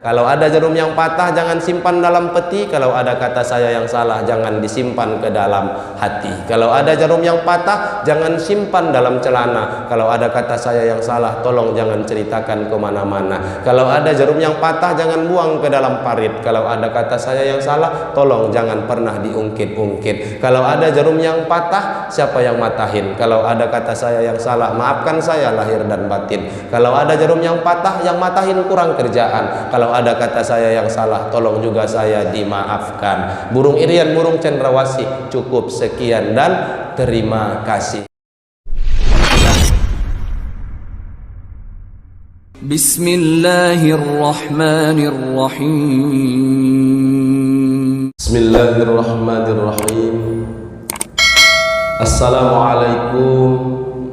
Kalau ada jarum yang patah jangan simpan dalam peti. Kalau ada kata saya yang salah jangan disimpan ke dalam hati. Kalau ada jarum yang patah jangan simpan dalam celana. Kalau ada kata saya yang salah tolong jangan ceritakan kemana-mana. Kalau ada jarum yang patah jangan buang ke dalam parit. Kalau ada kata saya yang salah tolong jangan pernah diungkit-ungkit. Kalau ada jarum yang patah siapa yang matahin? Kalau ada kata saya yang salah maafkan saya lahir dan batin. Kalau ada jarum yang patah yang matahin kurang kerjaan. Kalau ada kata saya yang salah tolong juga saya dimaafkan. Burung irian, burung cendrawasih. Cukup sekian dan terima kasih. Bismillahirrahmanirrahim. Bismillahirrahmanirrahim. Assalamualaikum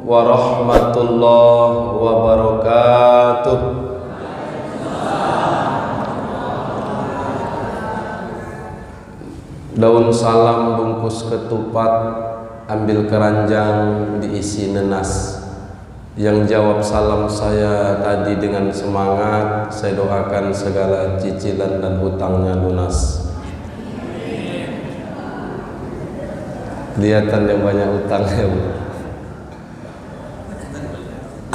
warahmatullahi wabarakatuh. Daun salam bungkus ketupat, ambil keranjang diisi nenas. Yang jawab salam saya tadi dengan semangat, saya doakan segala cicilan dan hutangnya lunas. Kelihatan yang banyak hutangnya.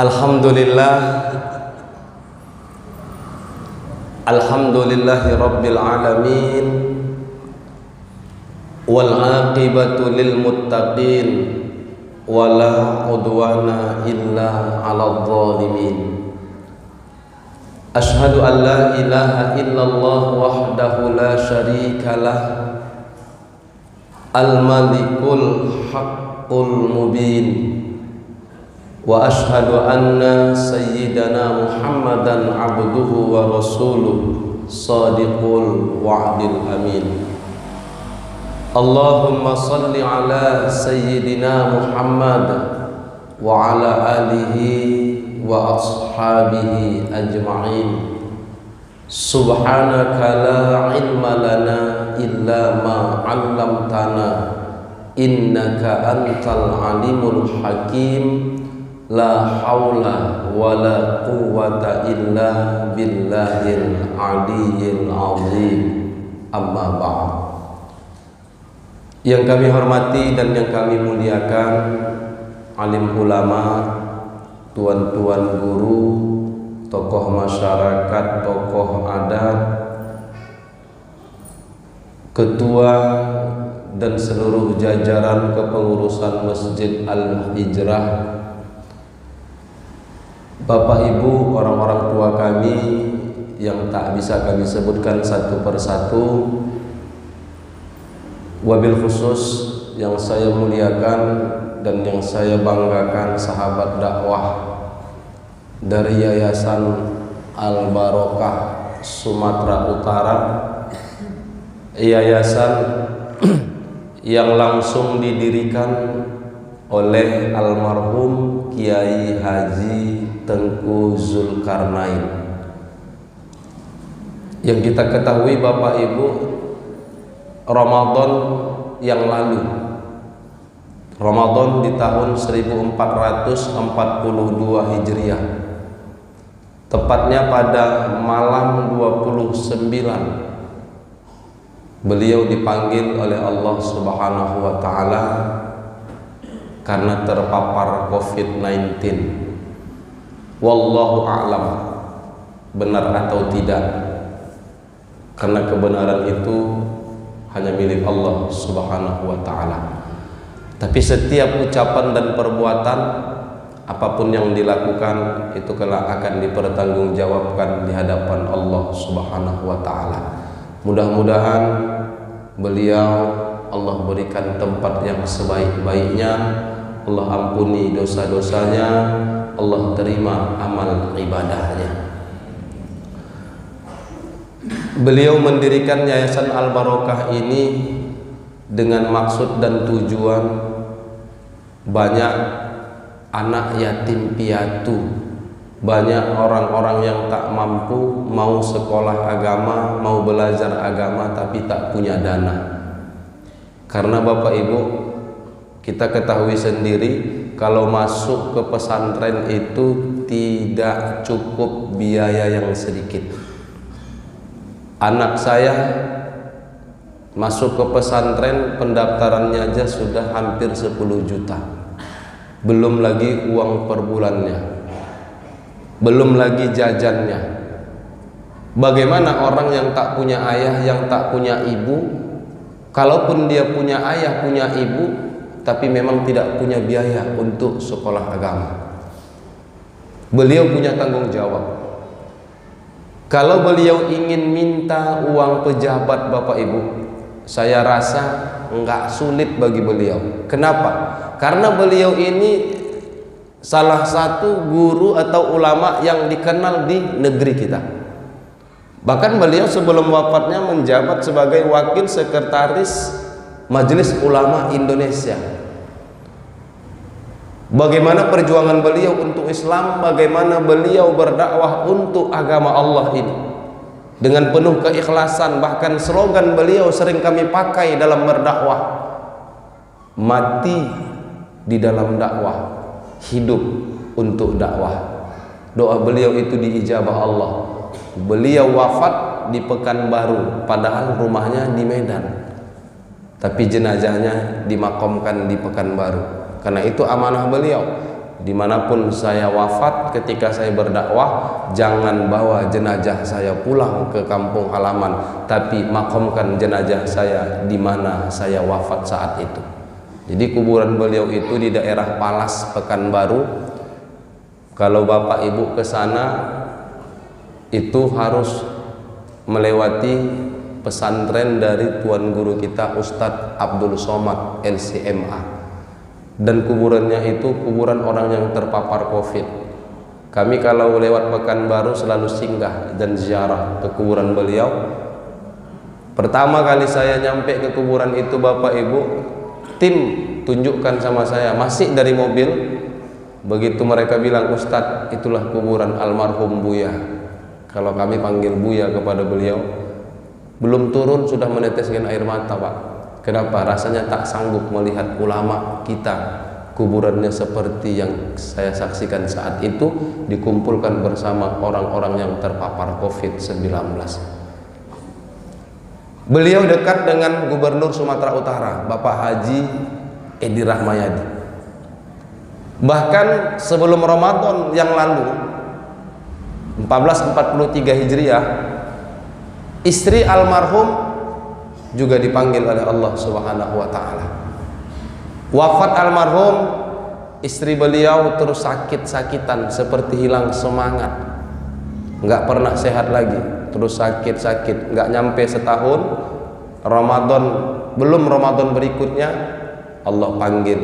Alhamdulillah, alhamdulillahi rabbil alamin. Wal aqibatu lil muttaqin wala udwana illa 'alal zalimin. Asyhadu an la ilaha illallah wahdahu la syarikalah al malikul haqqul mubin. Wa asyhadu anna sayyidana Muhammadan abduhu wa rasuluh sadiqul wa'dil amin. Allahumma salli ala sayyidina Muhammad wa ala alihi wa ashabihi ajma'in. Subhanaka la ilma lana illa ma 'allamtana innaka antal alimul hakim. La haula wa la quwwata illa billahil aliyyil azim. Amma ba'd. Yang kami hormati dan yang kami muliakan alim ulama, tuan-tuan guru, tokoh masyarakat, tokoh adat, ketua dan seluruh jajaran kepengurusan Masjid Al-Hijrah, Bapak Ibu, orang-orang tua kami yang tak bisa kami sebutkan satu persatu. Wabil khusus yang saya muliakan dan yang saya banggakan, sahabat dakwah dari Yayasan Al-Barokah Sumatera Utara, yayasan yang langsung didirikan oleh almarhum Kiai Haji Tengku Zulkarnain. Yang kita ketahui Bapak Ibu, Ramadan yang lalu, Ramadan di tahun 1442 Hijriah, tepatnya pada malam 29, beliau dipanggil oleh Allah Subhanahu wa Ta'ala karena terpapar COVID-19. Wallahu a'lam benar atau tidak, karena kebenaran itu hanya milik Allah Subhanahu wa Ta'ala. Tapi setiap ucapan dan perbuatan, apapun yang dilakukan, itu kelak akan dipertanggungjawabkan di hadapan Allah Subhanahu wa Ta'ala. Mudah-mudahan beliau Allah berikan tempat yang sebaik-baiknya, Allah ampuni dosa-dosanya, Allah terima amal ibadahnya. Beliau mendirikan Yayasan Al-Barokah ini dengan maksud dan tujuan banyak anak yatim piatu, banyak orang-orang yang tak mampu, mau sekolah agama, mau belajar agama tapi tak punya dana. Karena Bapak Ibu, kita ketahui sendiri kalau masuk ke pesantren itu tidak cukup biaya yang sedikit. Anak saya masuk ke pesantren, pendaftarannya aja sudah hampir 10 juta. Belum lagi uang per bulannya, belum lagi jajannya. Bagaimana orang yang tak punya ayah, yang tak punya ibu, kalaupun dia punya ayah, punya ibu, tapi memang tidak punya biaya untuk sekolah agama? Beliau punya tanggung jawab. Kalau beliau ingin minta uang pejabat Bapak Ibu, saya rasa enggak sulit bagi beliau. Kenapa? Karena beliau ini salah satu guru atau ulama yang dikenal di negeri kita. Bahkan beliau sebelum wafatnya menjabat sebagai wakil sekretaris Majelis Ulama Indonesia. Bagaimana perjuangan beliau untuk Islam, bagaimana beliau berdakwah untuk agama Allah ini dengan penuh keikhlasan. Bahkan slogan beliau sering kami pakai dalam berdakwah: mati di dalam dakwah, hidup untuk dakwah. Doa beliau itu diijabah Allah. Beliau wafat di Pekanbaru, padahal rumahnya di Medan, tapi jenazahnya dimakamkan di Pekanbaru. Karena itu amanah beliau, dimanapun saya wafat, ketika saya berdakwah, jangan bawa jenazah saya pulang ke kampung halaman, tapi makamkan jenazah saya di mana saya wafat saat itu. Jadi kuburan beliau itu di daerah Palas, Pekanbaru. Kalau Bapak Ibu ke sana, itu harus melewati pesantren dari Tuan Guru kita Ustadz Abdul Somad LCMA, dan kuburannya itu kuburan orang yang terpapar COVID. Kami kalau lewat Pekanbaru selalu singgah dan ziarah ke kuburan beliau. Pertama kali saya nyampe ke kuburan itu, Bapak Ibu, tim tunjukkan sama saya, masih dari mobil. Begitu mereka bilang, Ustadz, itulah kuburan almarhum Buya. Kalau kami panggil Buya kepada beliau, belum turun sudah meneteskan air mata, Pak. Kenapa? Rasanya tak sanggup melihat ulama kita kuburannya seperti yang saya saksikan saat itu, dikumpulkan bersama orang-orang yang terpapar COVID-19. Beliau dekat dengan Gubernur Sumatera Utara, Bapak Haji Edi Rahmayadi. Bahkan sebelum Ramadan yang lalu, 1443 Hijriah, istri almarhum juga dipanggil oleh Allah Subhanahu wa Ta'ala. Wafat almarhum, istri beliau terus sakit-sakitan, seperti hilang semangat, nggak pernah sehat lagi, terus sakit-sakit. Nggak nyampe setahun, Ramadan, belum Ramadan berikutnya, Allah panggil,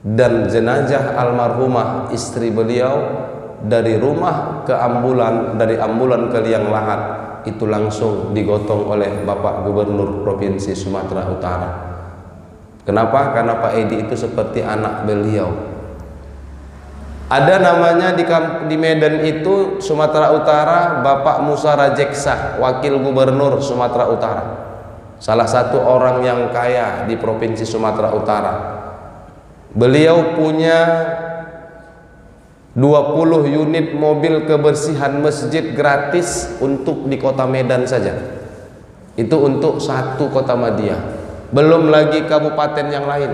dan jenazah almarhumah istri beliau dari rumah ke ambulan, dari ambulan ke liang lahat, itu langsung digotong oleh Bapak Gubernur Provinsi Sumatera Utara. Kenapa? Karena Pak Edi itu seperti anak beliau. Ada namanya di Medan itu, Sumatera Utara, Bapak Musa Rajeksa, Wakil Gubernur Sumatera Utara, salah satu orang yang kaya di Provinsi Sumatera Utara. Beliau punya 20 unit mobil kebersihan masjid gratis untuk di kota Medan saja. Itu untuk satu kota Madiyah, belum lagi kabupaten yang lain.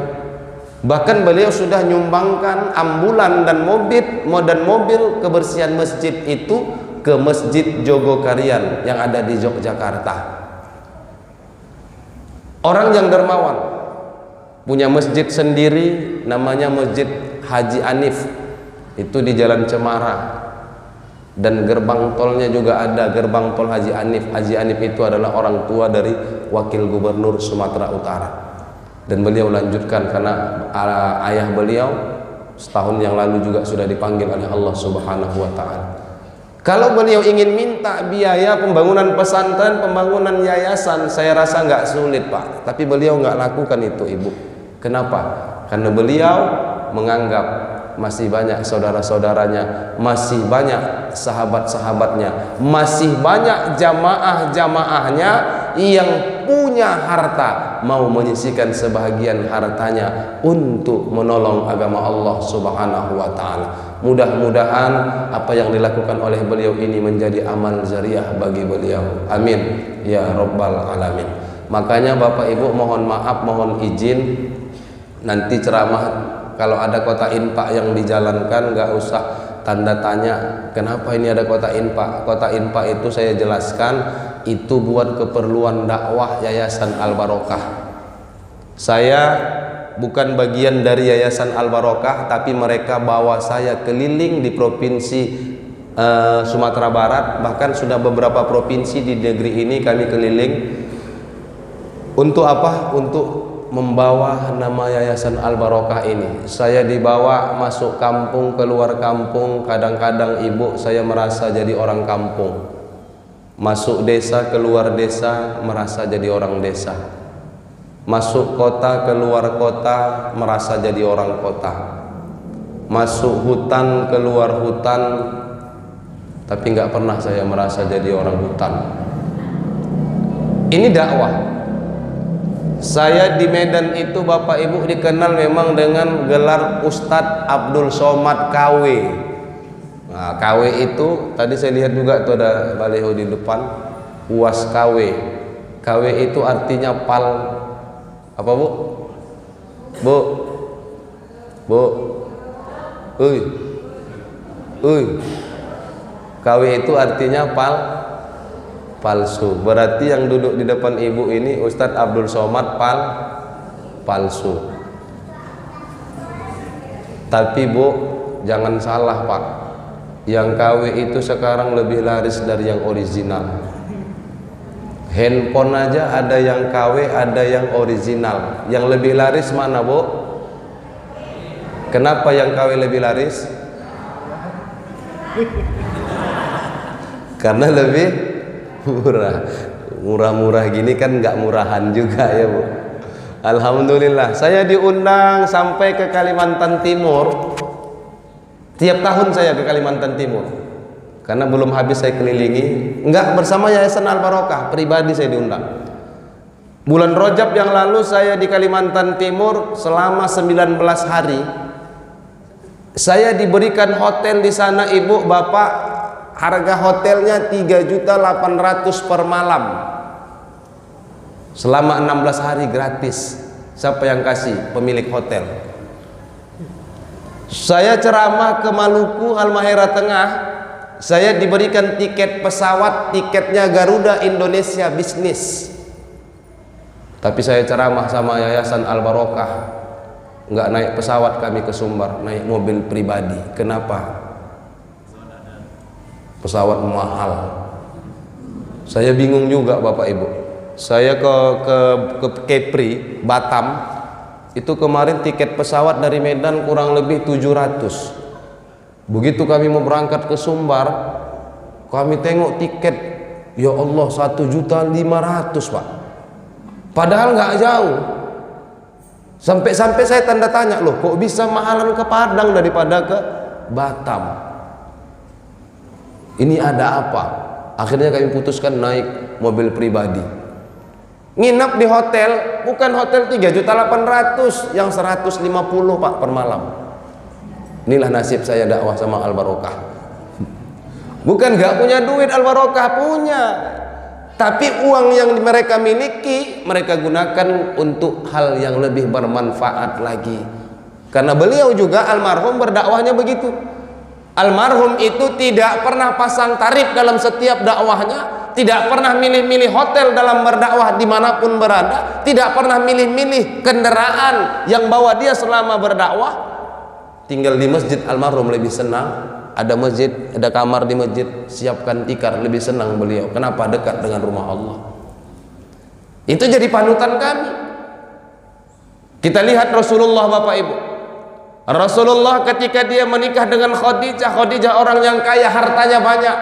Bahkan beliau sudah nyumbangkan ambulan dan mobil kebersihan masjid itu ke Masjid Jogokarian yang ada di Yogyakarta. Orang yang dermawan, punya masjid sendiri, namanya Masjid Haji Anif, itu di Jalan Cemara, dan gerbang tolnya juga ada, gerbang tol Haji Anif. Haji Anif itu adalah orang tua dari Wakil Gubernur Sumatera Utara, dan beliau lanjutkan karena ayah beliau setahun yang lalu juga sudah dipanggil oleh Allah Subhanahu wa Ta'ala. Kalau beliau ingin minta biaya pembangunan pesantren, pembangunan yayasan, saya rasa nggak sulit, Pak. Tapi beliau nggak lakukan itu, Ibu. Kenapa? Karena beliau menganggap masih banyak saudara-saudaranya, masih banyak sahabat-sahabatnya, masih banyak jamaah-jamaahnya yang punya harta, mau menyisihkan sebahagian hartanya untuk menolong agama Allah Subhanahu wa Ta'ala. Mudah-mudahan apa yang dilakukan oleh beliau ini menjadi amal zariah bagi beliau. Amin ya rabbal alamin. Makanya Bapak Ibu mohon maaf, mohon izin nanti ceramah kalau ada kota infak yang dijalankan nggak usah tanda tanya kenapa ini ada kota infak. Kota infak itu saya jelaskan itu buat keperluan dakwah Yayasan Al Barokah. Saya bukan bagian dari Yayasan Al Barokah, tapi mereka bawa saya keliling di provinsi Sumatera Barat, bahkan sudah beberapa provinsi di negeri ini kami keliling. Untuk apa? Untuk membawa nama Yayasan Al Barokah ini. Saya dibawa masuk kampung, keluar kampung, kadang-kadang ibu saya merasa jadi orang kampung. Masuk desa, keluar desa, merasa jadi orang desa. Masuk kota, keluar kota, merasa jadi orang kota. Masuk hutan, keluar hutan, tapi nggak pernah saya merasa jadi orang hutan. Ini dakwah. Saya di Medan itu Bapak Ibu dikenal memang dengan gelar Ustadz Abdul Somad KW. Nah, KW itu tadi saya lihat juga tuh ada baliho di depan, UAS KW. KW itu artinya pal apa Bu? Bu. Bu. Uy. KW itu artinya palsu. Berarti yang duduk di depan ibu ini Ustadz Abdul Somad palsu. Tapi Bu, jangan salah Pak. Yang KW itu sekarang lebih laris dari yang original. Handphone aja ada yang KW, ada yang original. Yang lebih laris mana Bu? Kenapa yang KW lebih laris? Karena lebih murah. Murah-murah gini kan nggak murahan juga ya Bu. Alhamdulillah saya diundang sampai ke Kalimantan Timur. Tiap tahun saya ke Kalimantan Timur karena belum habis saya kelilingi. Enggak bersama Yayasan Al Barokah, pribadi saya diundang. Bulan Rajab yang lalu saya di Kalimantan Timur selama 19 hari. Saya diberikan hotel di sana ibu bapak, harga hotelnya 3.800.000 per malam. Selama 16 hari gratis. Siapa yang kasih? Pemilik hotel. Saya ceramah ke Maluku, Halmahera Tengah. Saya diberikan tiket pesawat, tiketnya Garuda Indonesia bisnis. Tapi saya ceramah sama Yayasan Al Barokah. Nggak naik pesawat kami ke Sumbar, naik mobil pribadi. Kenapa? Pesawat mahal. Saya bingung juga Bapak Ibu. Saya ke Kepri, Batam. Itu kemarin tiket pesawat dari Medan kurang lebih 700. Begitu kami mau berangkat ke Sumbar, kami tengok tiket, ya Allah 1.500.000 Pak. Padahal nggak jauh. Sampai saya tanda tanya, loh kok bisa mahalan ke Padang daripada ke Batam? Ini ada apa? Akhirnya kami putuskan naik mobil pribadi. Nginap di hotel, bukan hotel 3.800.000, yang 150 Pak per malam. Inilah nasib saya dakwah sama Al Barokah. Bukan gak punya duit, Al Barokah punya. Tapi uang yang mereka miliki, mereka gunakan untuk hal yang lebih bermanfaat lagi. Karena beliau juga almarhum berdakwahnya begitu. Almarhum itu tidak pernah pasang tarif dalam setiap dakwahnya. Tidak pernah milih-milih hotel dalam berdakwah dimanapun berada. Tidak pernah milih-milih kendaraan yang bawa dia selama berdakwah. Tinggal di masjid almarhum lebih senang. Ada masjid, ada kamar di masjid, siapkan tikar, lebih senang beliau. Kenapa? Dekat dengan rumah Allah. Itu jadi panutan kami. Kita lihat Rasulullah Bapak Ibu. Rasulullah ketika dia menikah dengan Khadijah, Khadijah orang yang kaya, hartanya banyak.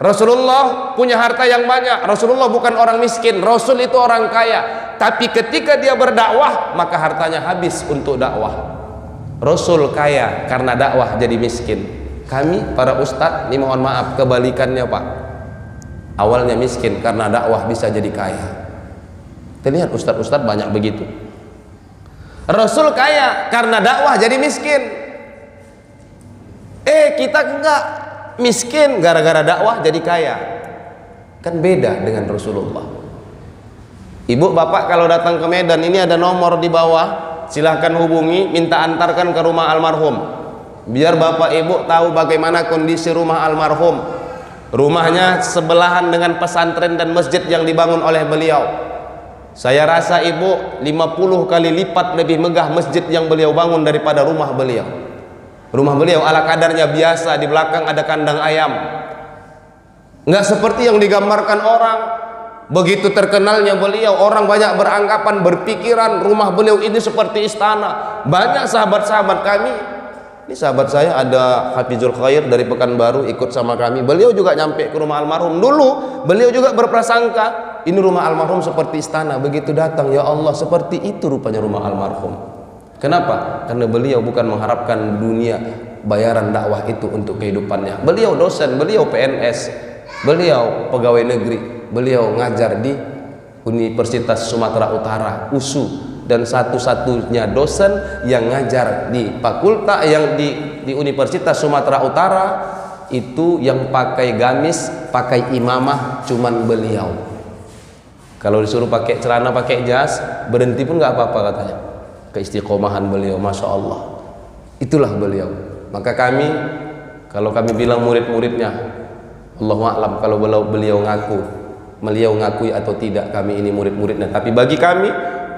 Rasulullah punya harta yang banyak. Rasulullah bukan orang miskin, Rasul itu orang kaya. Tapi ketika dia berdakwah, maka hartanya habis untuk dakwah. Rasul kaya karena dakwah jadi miskin. Kami para ustadz, ini mohon maaf kebalikannya Pak. Awalnya miskin karena dakwah bisa jadi kaya. Kita lihat ustadz-ustadz banyak begitu. Rasul kaya karena dakwah jadi miskin. Kita enggak, miskin gara-gara dakwah jadi kaya. Kan beda dengan Rasulullah. Ibu bapak kalau datang ke Medan, ini ada nomor di bawah, silahkan hubungi, minta antarkan ke rumah almarhum, biar bapak ibu tahu bagaimana kondisi rumah almarhum. Rumahnya sebelahan dengan pesantren dan masjid yang dibangun oleh beliau. Saya rasa ibu 50 kali lipat lebih megah masjid yang beliau bangun daripada rumah beliau. Rumah beliau ala kadarnya biasa, di belakang ada kandang ayam. Nggak seperti yang digambarkan orang. Begitu terkenalnya beliau, orang banyak beranggapan, berpikiran rumah beliau ini seperti istana. Banyak sahabat-sahabat kami, ini sahabat saya ada Hafizul Khair dari Pekanbaru ikut sama kami. Beliau juga nyampe ke rumah almarhum. Dulu beliau juga berprasangka ini rumah almarhum seperti istana. Begitu datang, ya Allah, seperti itu rupanya rumah almarhum. Kenapa? Karena beliau bukan mengharapkan dunia bayaran dakwah itu untuk kehidupannya. Beliau dosen, beliau PNS, beliau pegawai negeri, beliau ngajar di Universitas Sumatera Utara, USU, dan satu-satunya dosen yang ngajar di fakultas yang di Universitas Sumatera Utara itu yang pakai gamis, pakai imamah cuman beliau. Kalau disuruh pakai celana, pakai jas, berhenti pun nggak apa-apa katanya. Keistiqomahan beliau, masya Allah. Itulah beliau. Maka kami, kalau kami bilang murid-muridnya, Allahu a'lam kalau beliau ngakui atau tidak kami ini murid-muridnya. Tapi bagi kami,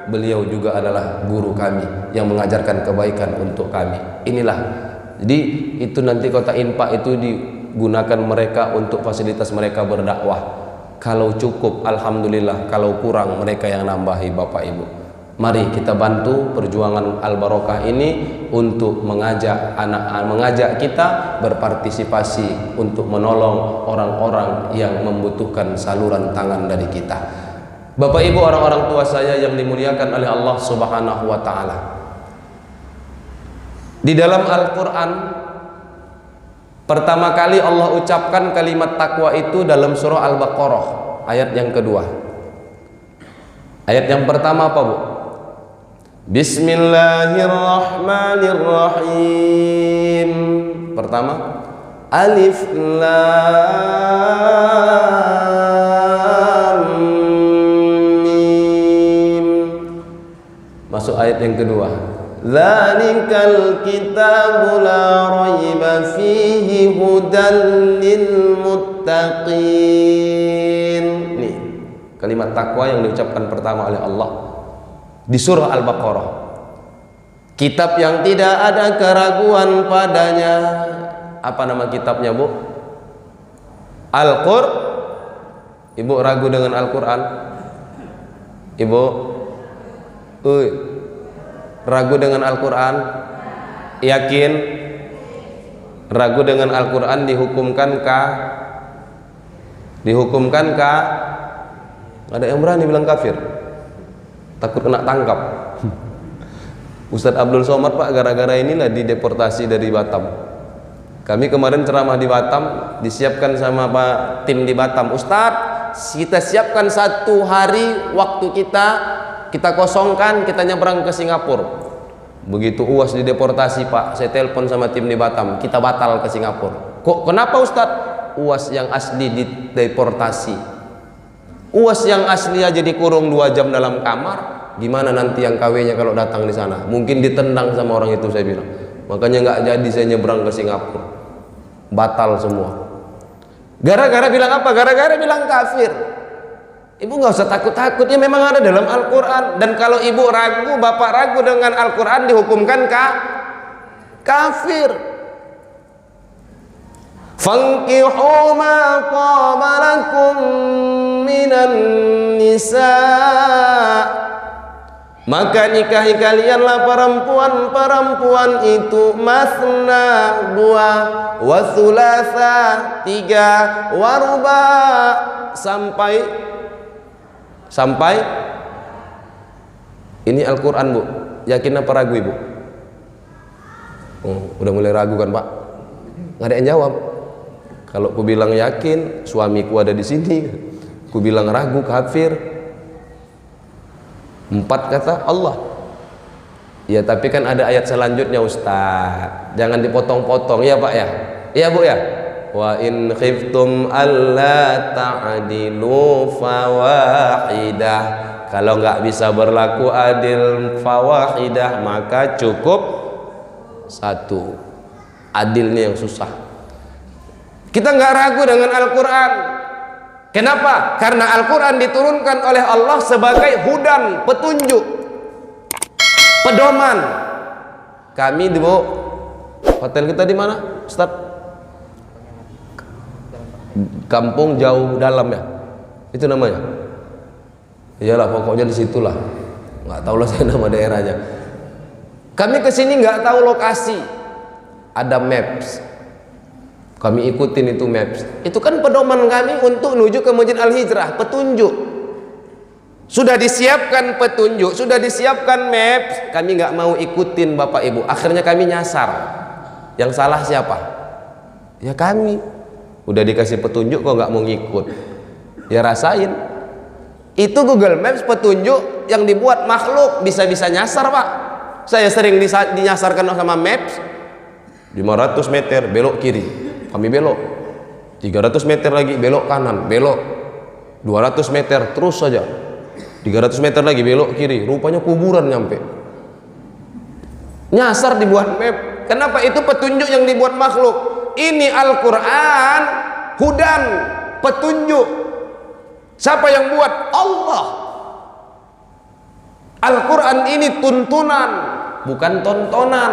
beliau juga adalah guru kami yang mengajarkan kebaikan untuk kami. Inilah. Jadi itu nanti kota infak itu digunakan mereka untuk fasilitas mereka berdakwah. Kalau cukup alhamdulillah, kalau kurang mereka yang nambahi Bapak Ibu. Mari kita bantu perjuangan Al Barokah ini untuk mengajak kita berpartisipasi untuk menolong orang-orang yang membutuhkan saluran tangan dari kita. Bapak Ibu, orang-orang tua saya yang dimuliakan oleh Allah Subhanahu wa taala. Di dalam Al-Qur'an pertama kali Allah ucapkan kalimat takwa itu dalam surah Al-Baqarah ayat yang kedua. Ayat yang pertama apa, Bu? Bismillahirrahmanirrahim. Pertama, Alif Lam Mim. Masuk ayat yang kedua. Dzalikal kitabu la raiba fihi hudan lil muttaqin. Nih, kalimat takwa yang diucapkan pertama oleh Allah di surah Al-Baqarah. Kitab yang tidak ada keraguan padanya. Apa nama kitabnya, Bu? Al-Qur'an. Ibu ragu dengan Al-Qur'an? Ibu ragu dengan Al-Qur'an? Yakin? Ragu dengan Al-Qur'an dihukumkankah? Dihukumkankah? Ada yang berani bilang kafir? Takut kena tangkap. Ustadz Abdul Somad, Pak, gara-gara inilah dideportasi dari Batam. Kami kemarin ceramah di Batam, disiapkan sama Pak tim di Batam. Ustadz, kita siapkan 1 hari waktu kita kosongkan, kita nyebrang ke Singapura. Begitu UAS dideportasi, Pak, saya telepon sama tim di Batam, kita batal ke Singapura. Kok kenapa, Ustadz? UAS yang asli dideportasi. UAS yang asli aja dikurung 2 jam dalam kamar. Gimana nanti yang KW-nya kalau datang di sana? Mungkin ditendang sama orang itu, saya bilang. Makanya nggak jadi saya nyebrang ke Singapura. Batal semua. Gara-gara bilang apa? Gara-gara bilang kafir. Ibu nggak usah takut-takut, ya memang ada dalam Al-Quran. Dan kalau ibu ragu, bapak ragu dengan Al-Quran, dihukumkan kafir. Fankihu ma qama lakum minan nisa', maka nikahi kalianlah perempuan-perempuan itu masna 2, wa thulatha 3, wa ruba sampai ini Al-Quran, Bu. Yakin apa ragu, Ibu? Udah mulai ragu kan, Pak? Nggak ada yang jawab. Kalau ku bilang yakin, suamiku ada di sini. Ku bilang ragu, kafir. 4 kata Allah. Ya tapi kan ada ayat selanjutnya Ustaz, jangan dipotong-potong ya Pak ya. Iya Bu ya. Wa in khiftum alla ta'dilu fawahidah. Kalau nggak bisa berlaku adil fawahidah, maka cukup satu. Adilnya yang susah. Kita nggak ragu dengan Al-Quran. Kenapa? Karena Al-Quran diturunkan oleh Allah sebagai hudan, petunjuk, pedoman. Kami di hotel kita di mana, Ustaz? Kampung jauh dalam ya, itu namanya. Iyalah, pokoknya di situlah. Nggak tahu lah saya nama daerahnya. Kami kesini nggak tahu lokasi. Ada maps. Kami ikutin itu maps. Itu kan pedoman kami untuk menuju ke Masjid Al-Hijrah, petunjuk. Sudah disiapkan petunjuk, sudah disiapkan maps, kami nggak mau ikutin Bapak Ibu. Akhirnya kami nyasar. Yang salah siapa? Ya kami. Udah dikasih petunjuk kok nggak mau ngikut. Ya rasain. Itu Google Maps petunjuk yang dibuat makhluk, bisa-bisa nyasar Pak. Saya sering dinyasarkan sama maps. 500 meter belok kiri, kami belok. 300 meter lagi belok kanan, belok. 200 meter terus saja. 300 meter lagi belok kiri, rupanya kuburan nyampe. Nyasar dibuat map. Kenapa? Itu petunjuk yang dibuat makhluk. Ini Al-Quran hudan, petunjuk. Siapa yang buat? Allah. Al-Quran ini tuntunan, bukan tontonan.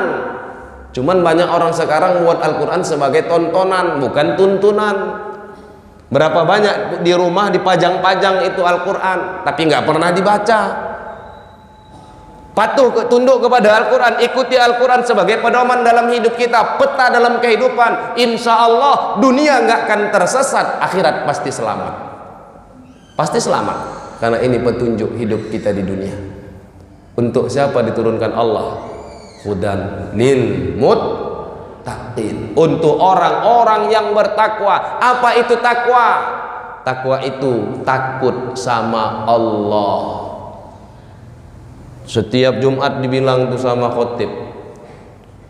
Cuman banyak orang sekarang buat Al-Quran sebagai tontonan, bukan tuntunan. Berapa banyak di rumah dipajang-pajang itu Al-Quran, tapi nggak pernah dibaca. Patuh tunduk kepada Al-Quran, ikuti Al-Quran sebagai pedoman dalam hidup kita, peta dalam kehidupan. Insya Allah dunia nggak akan tersesat, akhirat pasti selamat. Pasti selamat, karena ini petunjuk hidup kita di dunia. Untuk siapa diturunkan Allah? Hudan lil muttaqin, untuk orang-orang yang bertakwa. Apa itu takwa? Takwa itu takut sama Allah. Setiap Jumat dibilang tuh sama khotib,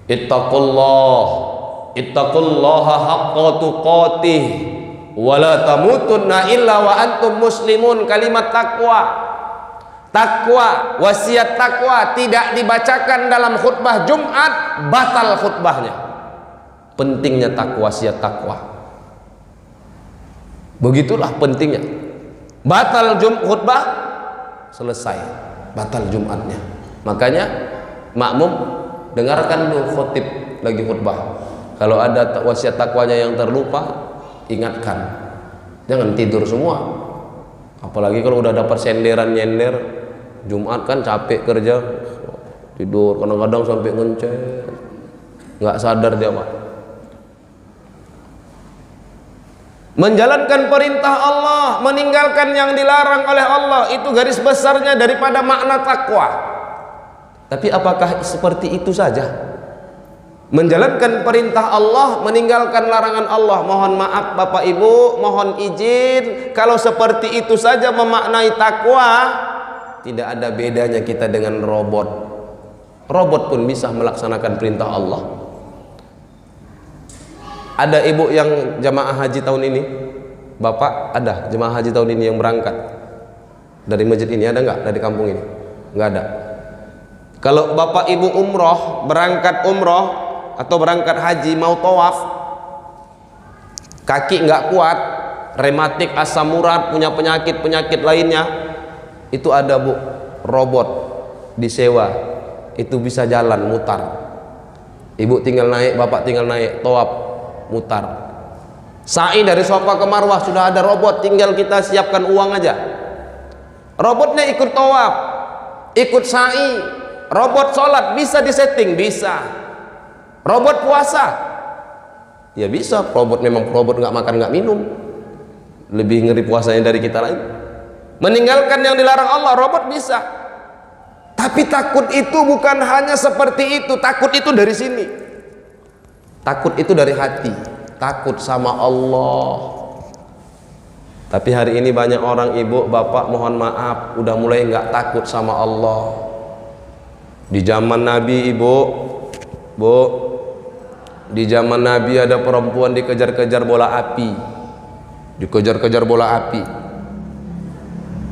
ittaqullah, ittaqullaha haqqa tuqatih wa la tamutunna illa wa antum muslimun. Kalimat takwa, takwa, wasiat takwa tidak dibacakan dalam khutbah Jumat, batal khutbahnya. Pentingnya takwa, wasiat takwa. Begitulah pentingnya. Batal khutbah, selesai, batal Jumatnya. Makanya makmum dengarkan dulu khotib lagi khutbah. Kalau ada wasiat takwanya yang terlupa, ingatkan. Jangan tidur semua. Apalagi kalau udah dapat senderan nyender, Jumat kan capek kerja, tidur kadang-kadang sampai ngencet, nggak sadar dia Pak. Menjalankan perintah Allah, meninggalkan yang dilarang oleh Allah, itu garis besarnya daripada makna takwa. Tapi apakah seperti itu saja? Menjalankan perintah Allah, meninggalkan larangan Allah. Mohon maaf Bapak Ibu, mohon izin, kalau seperti itu saja memaknai takwa, tidak ada bedanya kita dengan robot. Robot pun bisa melaksanakan perintah Allah. Ada ibu yang jamaah haji tahun ini, bapak ada jemaah haji tahun ini yang berangkat dari masjid ini, ada nggak dari kampung ini? Nggak ada. Kalau bapak ibu umroh, berangkat umroh atau berangkat haji mau tawaf, kaki nggak kuat, rematik, asam urat, punya penyakit lainnya, itu ada Bu, robot disewa, itu bisa jalan mutar. Ibu tinggal naik, bapak tinggal naik, tawaf mutar. Sa'i dari Safa ke Marwah sudah ada robot, tinggal kita siapkan uang aja. Robotnya ikut tawaf, ikut sa'i. Robot sholat bisa disetting, bisa. Robot puasa, ya bisa. Robot memang robot nggak makan nggak minum, lebih ngeri puasanya dari kita lain. Meninggalkan yang dilarang Allah, robot bisa. Tapi takut itu bukan hanya seperti itu. Takut itu dari sini. Takut itu dari hati, takut sama Allah. Tapi hari ini banyak orang, ibu, bapak, mohon maaf, udah mulai nggak takut sama Allah. Di zaman Nabi, ibu, bu, di zaman Nabi ada perempuan dikejar-kejar bola api, dikejar-kejar bola api.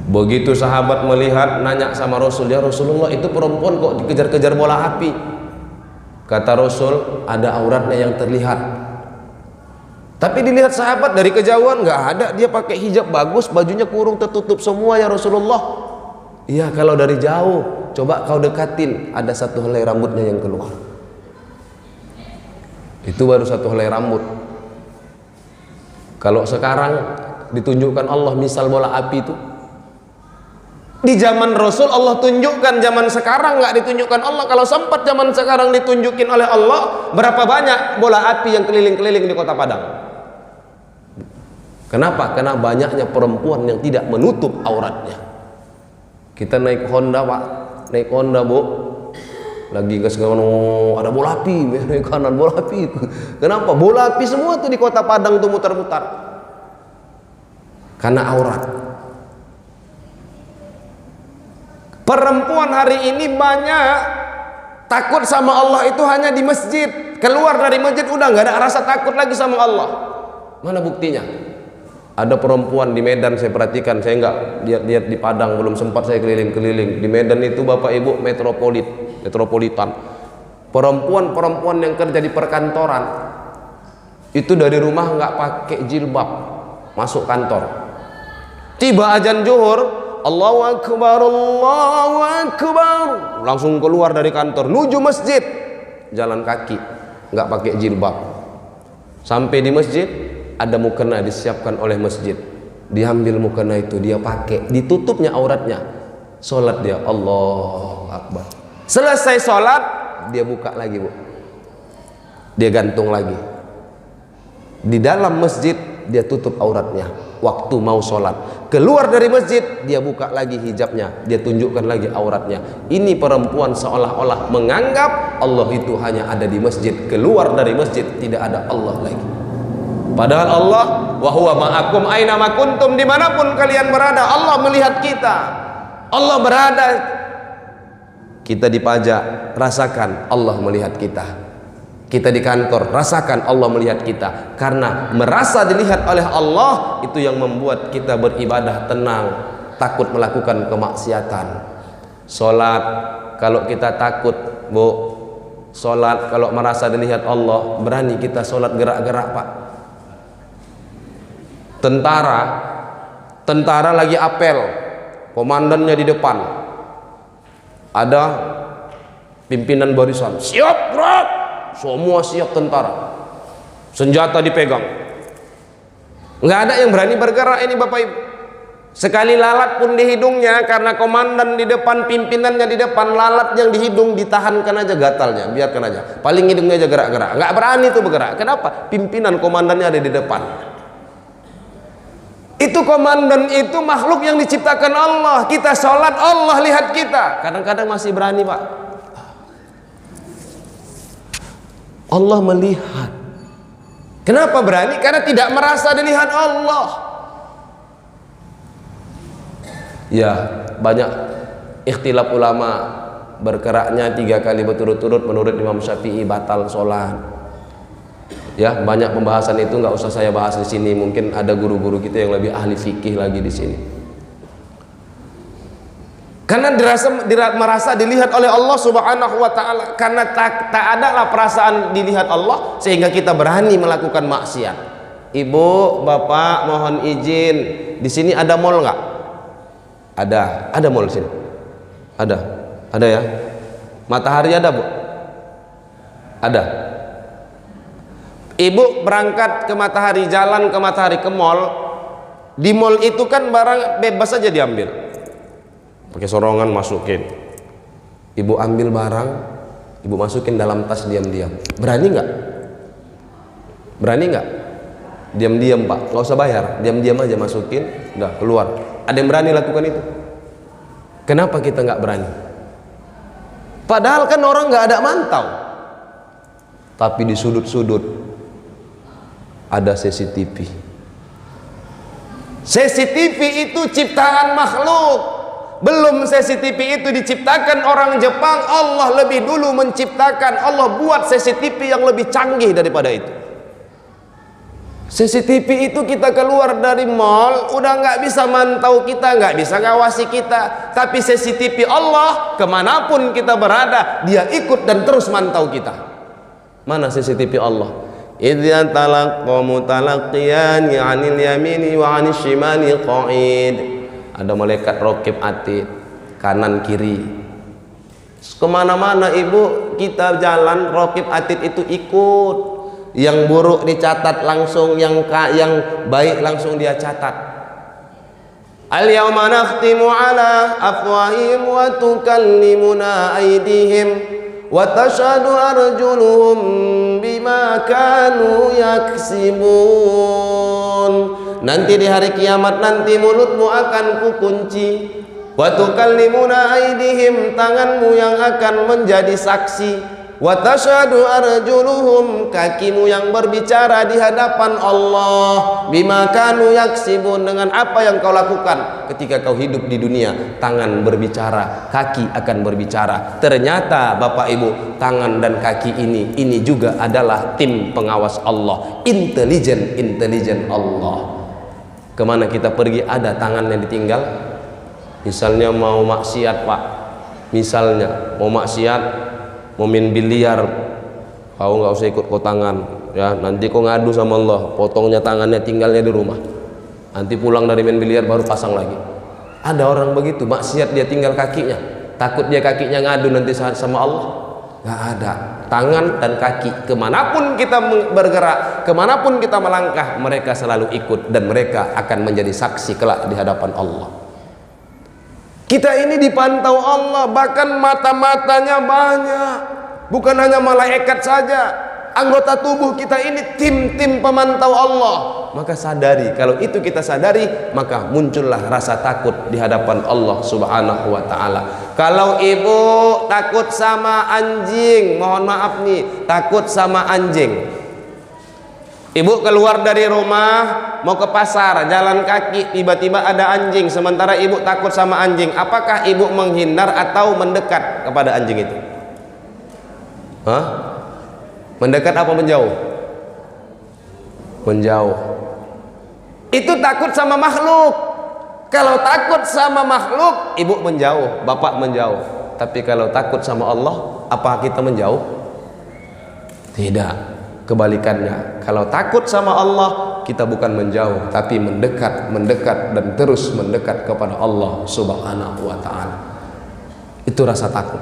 Begitu sahabat melihat, nanya sama Rasul, ya Rasulullah, itu perempuan kok dikejar-kejar bola api? Kata Rasul, ada auratnya yang terlihat. Tapi dilihat sahabat dari kejauhan, nggak ada, dia pakai hijab bagus, bajunya kurung tertutup semua ya Rasulullah. Iya, kalau dari jauh, coba kau dekatin, ada satu helai rambutnya yang keluar. Itu baru satu helai rambut. Kalau sekarang ditunjukkan Allah misal bola api itu, di zaman Rasul Allah tunjukkan, zaman sekarang nggak ditunjukkan Allah. Kalau sempat zaman sekarang ditunjukin oleh Allah, berapa banyak bola api yang keliling-keliling di kota Padang? Kenapa? Karena banyaknya perempuan yang tidak menutup auratnya. Kita naik Honda, Pak, naik Honda, Bu, lagi gas kanan, ada bola api, naik kanan bola api. Kenapa? Bola api semua tuh di kota Padang tuh mutar-mutar. Karena aurat. Perempuan hari ini banyak takut sama Allah itu hanya di masjid. Keluar dari masjid udah nggak ada rasa takut lagi sama Allah. Mana buktinya? Ada perempuan di Medan, saya perhatikan, saya nggak lihat di Padang, belum sempat saya keliling-keliling. Di Medan itu Bapak Ibu metropolitan. Perempuan-perempuan yang kerja di perkantoran itu dari rumah nggak pakai jilbab masuk kantor. Tiba azan zuhur, Allahu Akbar, Allahu Akbar, langsung keluar dari kantor menuju masjid, jalan kaki, nggak pakai jilbab. Sampai di masjid ada mukena disiapkan oleh masjid, diambil mukena itu dia pakai, ditutupnya auratnya, sholat dia, Allahu Akbar. Selesai sholat dia buka lagi, Bu, dia gantung lagi. Di dalam masjid dia tutup auratnya. Waktu mau sholat, keluar dari masjid dia buka lagi hijabnya, dia tunjukkan lagi auratnya. Ini perempuan seolah-olah menganggap Allah itu hanya ada di masjid, keluar dari masjid tidak ada Allah lagi. Padahal Allah, wa huwa ma'akum aina ma kuntum, dimanapun kalian berada Allah melihat kita. Allah berada, kita di pajak, rasakan Allah melihat kita. Kita di kantor, rasakan Allah melihat kita. Karena merasa dilihat oleh Allah, itu yang membuat kita beribadah tenang, takut melakukan kemaksiatan. Sholat, kalau kita takut, Bu, sholat kalau merasa dilihat Allah, berani kita sholat gerak-gerak, Pak. Tentara lagi apel, komandannya di depan, ada pimpinan barisan, siap gerak. Semua siap tentara, senjata dipegang, nggak ada yang berani bergerak ini Bapak Ibu. Sekali lalat pun di hidungnya, karena komandan di depan, pimpinannya di depan, lalat yang di hidung ditahankan aja gatalnya, biarkan aja, paling hidungnya aja gerak-gerak, nggak berani tuh bergerak. Kenapa? Pimpinan komandannya ada di depan. Itu komandan itu makhluk yang diciptakan Allah. Kita sholat Allah lihat kita, kadang-kadang masih berani, Pak. Allah melihat. Kenapa berani? Karena tidak merasa dilihat Allah. Ya, banyak ikhtilaf ulama, bergeraknya 3 kali berturut-turut menurut Imam Syafi'i batal sholat. Ya, banyak pembahasan itu, nggak usah saya bahas di sini. Mungkin ada guru-guru kita yang lebih ahli fikih lagi di sini. Karena merasa dilihat oleh Allah Subhanahu wa Ta'ala. Karena tak adalah perasaan dilihat Allah, sehingga kita berani melakukan maksiat. Ibu, bapak, mohon izin, di sini ada mall nggak? Ada mall di sini. Ada ya. Matahari ada, Bu? Ada. Ibu berangkat ke Matahari, jalan ke Matahari, ke mall. Di mall itu kan barang bebas saja diambil, pakai sorongan masukin. Ibu ambil barang, ibu masukin dalam tas diam-diam. Berani nggak? Berani nggak? Diam-diam, Pak, nggak usah bayar, diam-diam aja masukin, udah keluar. Ada yang berani lakukan itu? Kenapa kita nggak berani? Padahal kan orang nggak ada mantau, tapi di sudut-sudut ada CCTV. CCTV itu ciptaan makhluk. Belum CCTV itu diciptakan orang Jepang, Allah lebih dulu menciptakan, Allah buat CCTV yang lebih canggih daripada itu. CCTV itu kita keluar dari mall udah nggak bisa mantau kita, nggak bisa ngawasi kita. Tapi CCTV Allah kemanapun kita berada, dia ikut dan terus mantau kita. Mana CCTV Allah? Idza talaqqa mutalaqqiyan 'anil yamini wa 'anil shimali qa'id. Ada malaikat raqib atid kanan kiri. Kemana-mana ibu kita jalan, raqib atid itu ikut. Yang buruk dicatat langsung, yang baik langsung dia catat. Al yauma nakhtimu ala afwahihim wa tukallimuna aydihim wa tashhadu arjuluhum bima kanu yaksibun. Nanti di hari kiamat nanti mulutmu akan kukunci, wa tukallimuna aydihim, tanganmu yang akan menjadi saksi, wa tashhadu arjuluhum, kakimu yang berbicara di hadapan Allah, bima kanu yaksibun, dengan apa yang kau lakukan ketika kau hidup di dunia. Tangan berbicara, kaki akan berbicara. Ternyata Bapak Ibu, tangan dan kaki ini juga adalah tim pengawas Allah, intelijen Allah. Kemana kita pergi ada tangan yang ditinggal. Misalnya mau maksiat Pak, misalnya mau maksiat, mau main biliar, kau nggak usah ikut kau tangan ya, nanti kau ngadu sama Allah, potongnya tangannya, tinggalnya di rumah, nanti pulang dari main biliar baru pasang lagi. Ada orang begitu, maksiat dia tinggal kakinya, takut dia kakinya ngadu nanti sama Allah. Nggak ada, tangan dan kaki kemanapun kita bergerak, kemanapun kita melangkah, mereka selalu ikut dan mereka akan menjadi saksi kelak di hadapan Allah. Kita ini dipantau Allah, bahkan mata-matanya banyak, bukan hanya malaikat saja. Anggota tubuh kita ini tim pemantau Allah. Maka sadari, kalau itu kita sadari, maka muncullah rasa takut di hadapan Allah Subhanahu wa ta'ala. Kalau ibu takut sama anjing, mohon maaf nih, takut sama anjing, ibu keluar dari rumah mau ke pasar, jalan kaki, tiba-tiba ada anjing, sementara ibu takut sama anjing, apakah ibu menghindar atau mendekat kepada anjing itu? Hah? Mendekat apa menjauh? Menjauh. Itu takut sama makhluk. Kalau takut sama makhluk, ibu menjauh, bapak menjauh. Tapi kalau takut sama Allah, apa kita menjauh? Tidak. Kebalikannya, kalau takut sama Allah, kita bukan menjauh, tapi mendekat dan terus mendekat kepada Allah Subhanahu wa ta'ala. Itu rasa takut.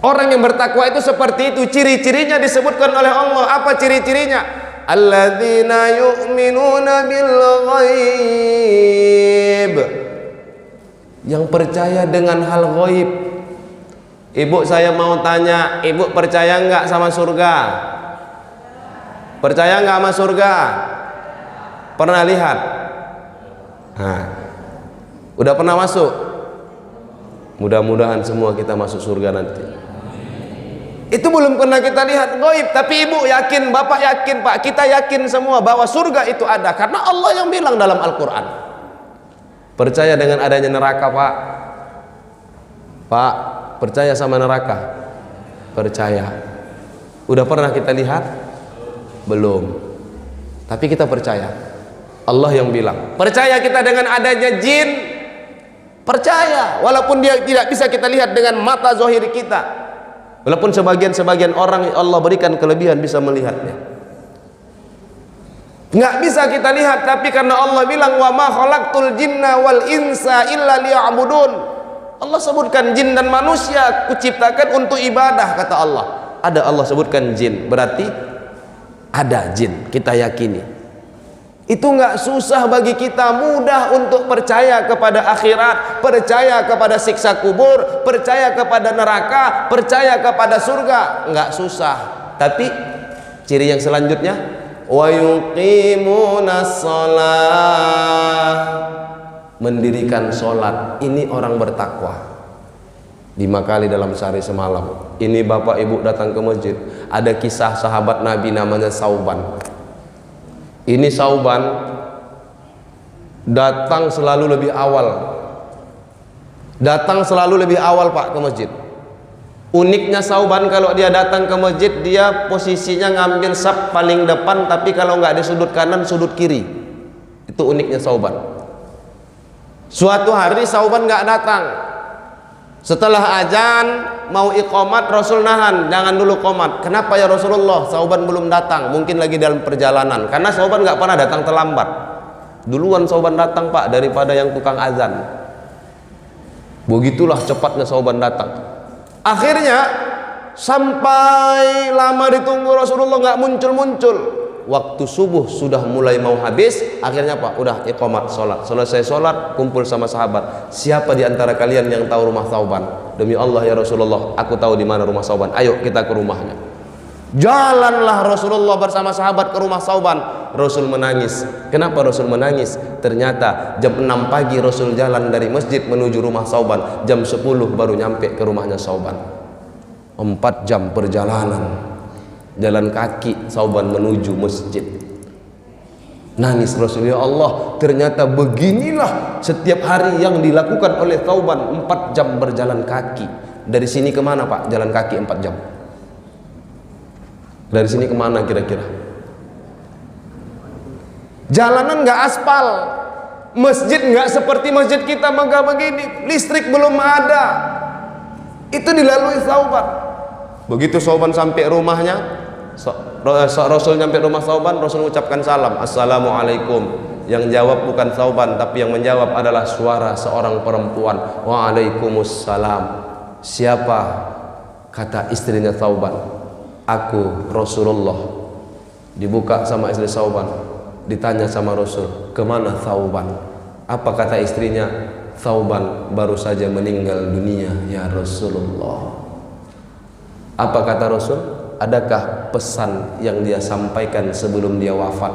Orang yang bertakwa itu seperti itu. Ciri-cirinya disebutkan oleh Allah. Apa ciri-cirinya? Alladzina yu'minuna bil ghaib, yang percaya dengan hal ghaib. Ibu, saya mau tanya, ibu percaya nggak sama surga? Percaya nggak sama surga? Pernah lihat? Nah, udah pernah masuk? Mudah-mudahan semua kita masuk surga nanti. Itu belum pernah kita lihat gaib, tapi ibu yakin, bapak yakin, Pak, kita yakin semua bahwa surga itu ada, karena Allah yang bilang dalam Al-Quran. Percaya dengan adanya neraka, Pak? Pak, percaya sama neraka? Percaya. Udah pernah kita lihat? Belum. Tapi kita percaya. Allah yang bilang. Percaya kita dengan adanya jin? Percaya, walaupun dia tidak bisa kita lihat dengan mata zahir kita. Walaupun sebagian orang Allah berikan kelebihan bisa melihatnya. Nggak bisa kita lihat, tapi karena Allah bilang wa ma khalaqtul jinna wal insa illa liya'budun. Allah sebutkan jin dan manusia kuciptakan untuk ibadah, kata Allah. Ada Allah sebutkan jin, berarti ada jin, kita yakini. Itu nggak susah bagi kita, mudah untuk percaya kepada akhirat, percaya kepada siksa kubur, percaya kepada neraka, percaya kepada surga, nggak susah. Tapi ciri yang selanjutnya, wa yuqimunas shalah, mendirikan sholat. Ini orang bertakwa. 5 kali dalam sehari semalam. Ini bapak ibu datang ke masjid, ada kisah sahabat Nabi namanya Sauban. Ini Sauban datang selalu lebih awal Datang selalu lebih awal Pak ke masjid. Uniknya Sauban, kalau dia datang ke masjid, dia posisinya ngambil saf paling depan, tapi kalau nggak di sudut kanan, sudut kiri. Itu uniknya Sauban. Suatu hari Sauban nggak datang. Setelah azan mau iqamat, Rasul nahan, jangan dulu qomat. Kenapa ya Rasulullah? Sauban belum datang, mungkin lagi dalam perjalanan. Karena Sauban nggak pernah datang terlambat. Duluan Sauban datang Pak daripada yang tukang azan. Begitulah cepatnya Sauban datang. Akhirnya sampai lama ditunggu Rasulullah nggak muncul-muncul. Waktu subuh sudah mulai mau habis. Akhirnya Pak, udah iqamat sholat. Selesai sholat, kumpul sama sahabat. Siapa di antara kalian yang tahu rumah Sauban? Demi Allah ya Rasulullah, aku tahu di mana rumah Sauban. Ayo kita ke rumahnya. Jalanlah Rasulullah bersama sahabat ke rumah Sauban. Rasul menangis. Kenapa Rasul menangis? Ternyata jam 6 pagi Rasul jalan dari masjid menuju rumah Sauban. Jam 10 baru nyampe ke rumahnya Sauban. 4 jam perjalanan. Jalan kaki Sauban menuju masjid. Nangis Rasul, ya Allah, ternyata beginilah setiap hari yang dilakukan oleh Sauban. 4 jam berjalan kaki. Dari sini kemana Pak? Jalan kaki 4 jam. Dari sini kemana kira-kira? Jalanan nggak aspal, masjid nggak seperti masjid kita megah begini, listrik belum ada. Itu dilalui Sauban. Begitu Sauban sampai rumahnya, Rasul nyampe rumah Sauban, Rasul mengucapkan salam, Assalamualaikum. Yang jawab bukan Sauban, tapi yang menjawab adalah suara seorang perempuan. Waalaikumsalam. Siapa? Kata istrinya Sauban. Aku Rasulullah. Dibuka sama istri Sauban, ditanya sama Rasul, kemana Sauban? Apa kata istrinya? Sauban baru saja meninggal dunia ya Rasulullah. Apa kata Rasul? Adakah pesan yang dia sampaikan sebelum dia wafat?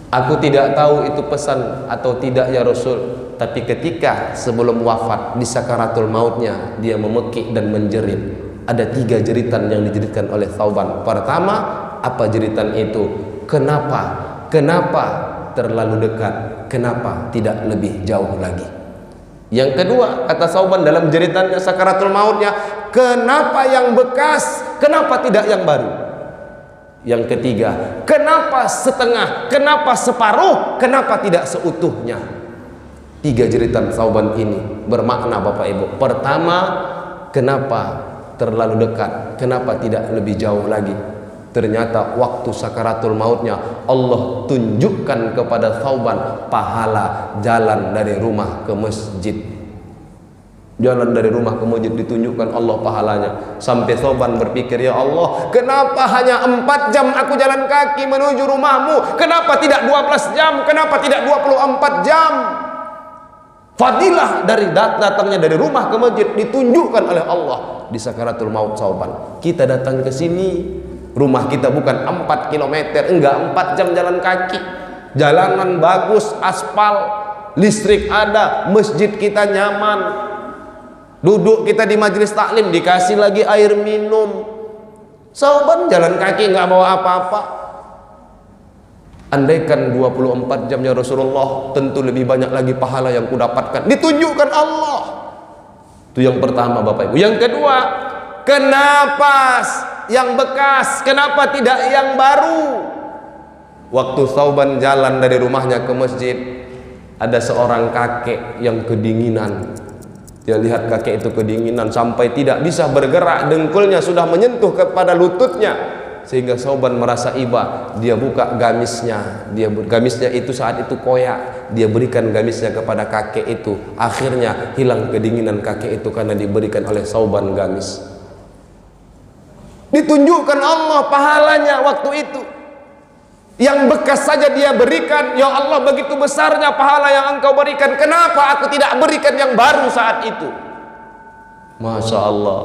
Aku tidak tahu itu pesan atau tidak ya Rasul, tapi ketika sebelum wafat di sakaratul mautnya, dia memekik dan menjerit. Ada 3 jeritan yang dijeritkan oleh Sauban. Pertama, apa jeritan itu? Kenapa? Kenapa terlalu dekat? Kenapa tidak lebih jauh lagi? Yang kedua, kata Sauban dalam jeritannya sakaratul mautnya, kenapa yang bekas? Kenapa tidak yang baru? Yang ketiga, kenapa setengah? Kenapa separuh? Kenapa tidak seutuhnya? 3 jeritan Sauban ini bermakna Bapak Ibu. Pertama, kenapa terlalu dekat? Kenapa tidak lebih jauh lagi? Ternyata waktu sakaratul mautnya Allah tunjukkan kepada Sauban pahala jalan dari rumah ke masjid. Jalan dari rumah ke masjid ditunjukkan Allah pahalanya. Sampai Sauban berpikir, ya Allah, kenapa hanya 4 jam aku jalan kaki menuju rumahmu? Kenapa tidak 12 jam? Kenapa tidak 24 jam? Fadilah dari datangnya dari rumah ke masjid ditunjukkan oleh Allah di sakaratul maut Sauban. Kita datang ke sini, rumah kita bukan 4 km, enggak 4 jam jalan kaki. Jalanan bagus, aspal, listrik ada, masjid kita nyaman. Duduk kita di majelis taklim dikasih lagi air minum. Sauban jalan kaki nggak bawa apa-apa. Andaikan 24 jamnya Rasulullah, tentu lebih banyak lagi pahala yang kudapatkan. Ditunjukkan Allah. Itu yang pertama Bapak Ibu. Yang kedua, kenapa yang bekas? Kenapa tidak yang baru? Waktu Sauban jalan dari rumahnya ke masjid, ada seorang kakek yang kedinginan. Dia lihat kakek itu kedinginan sampai tidak bisa bergerak, dengkulnya sudah menyentuh kepada lututnya. Sehingga Sauban merasa iba, dia buka gamisnya, gamisnya itu saat itu koyak, dia berikan gamisnya kepada kakek itu. Akhirnya hilang kedinginan kakek itu karena diberikan oleh Sauban gamis. Ditunjukkan Allah pahalanya waktu itu. Yang bekas saja dia berikan. Ya Allah, begitu besarnya pahala yang engkau berikan, kenapa aku tidak berikan yang baru saat itu? Masya Allah,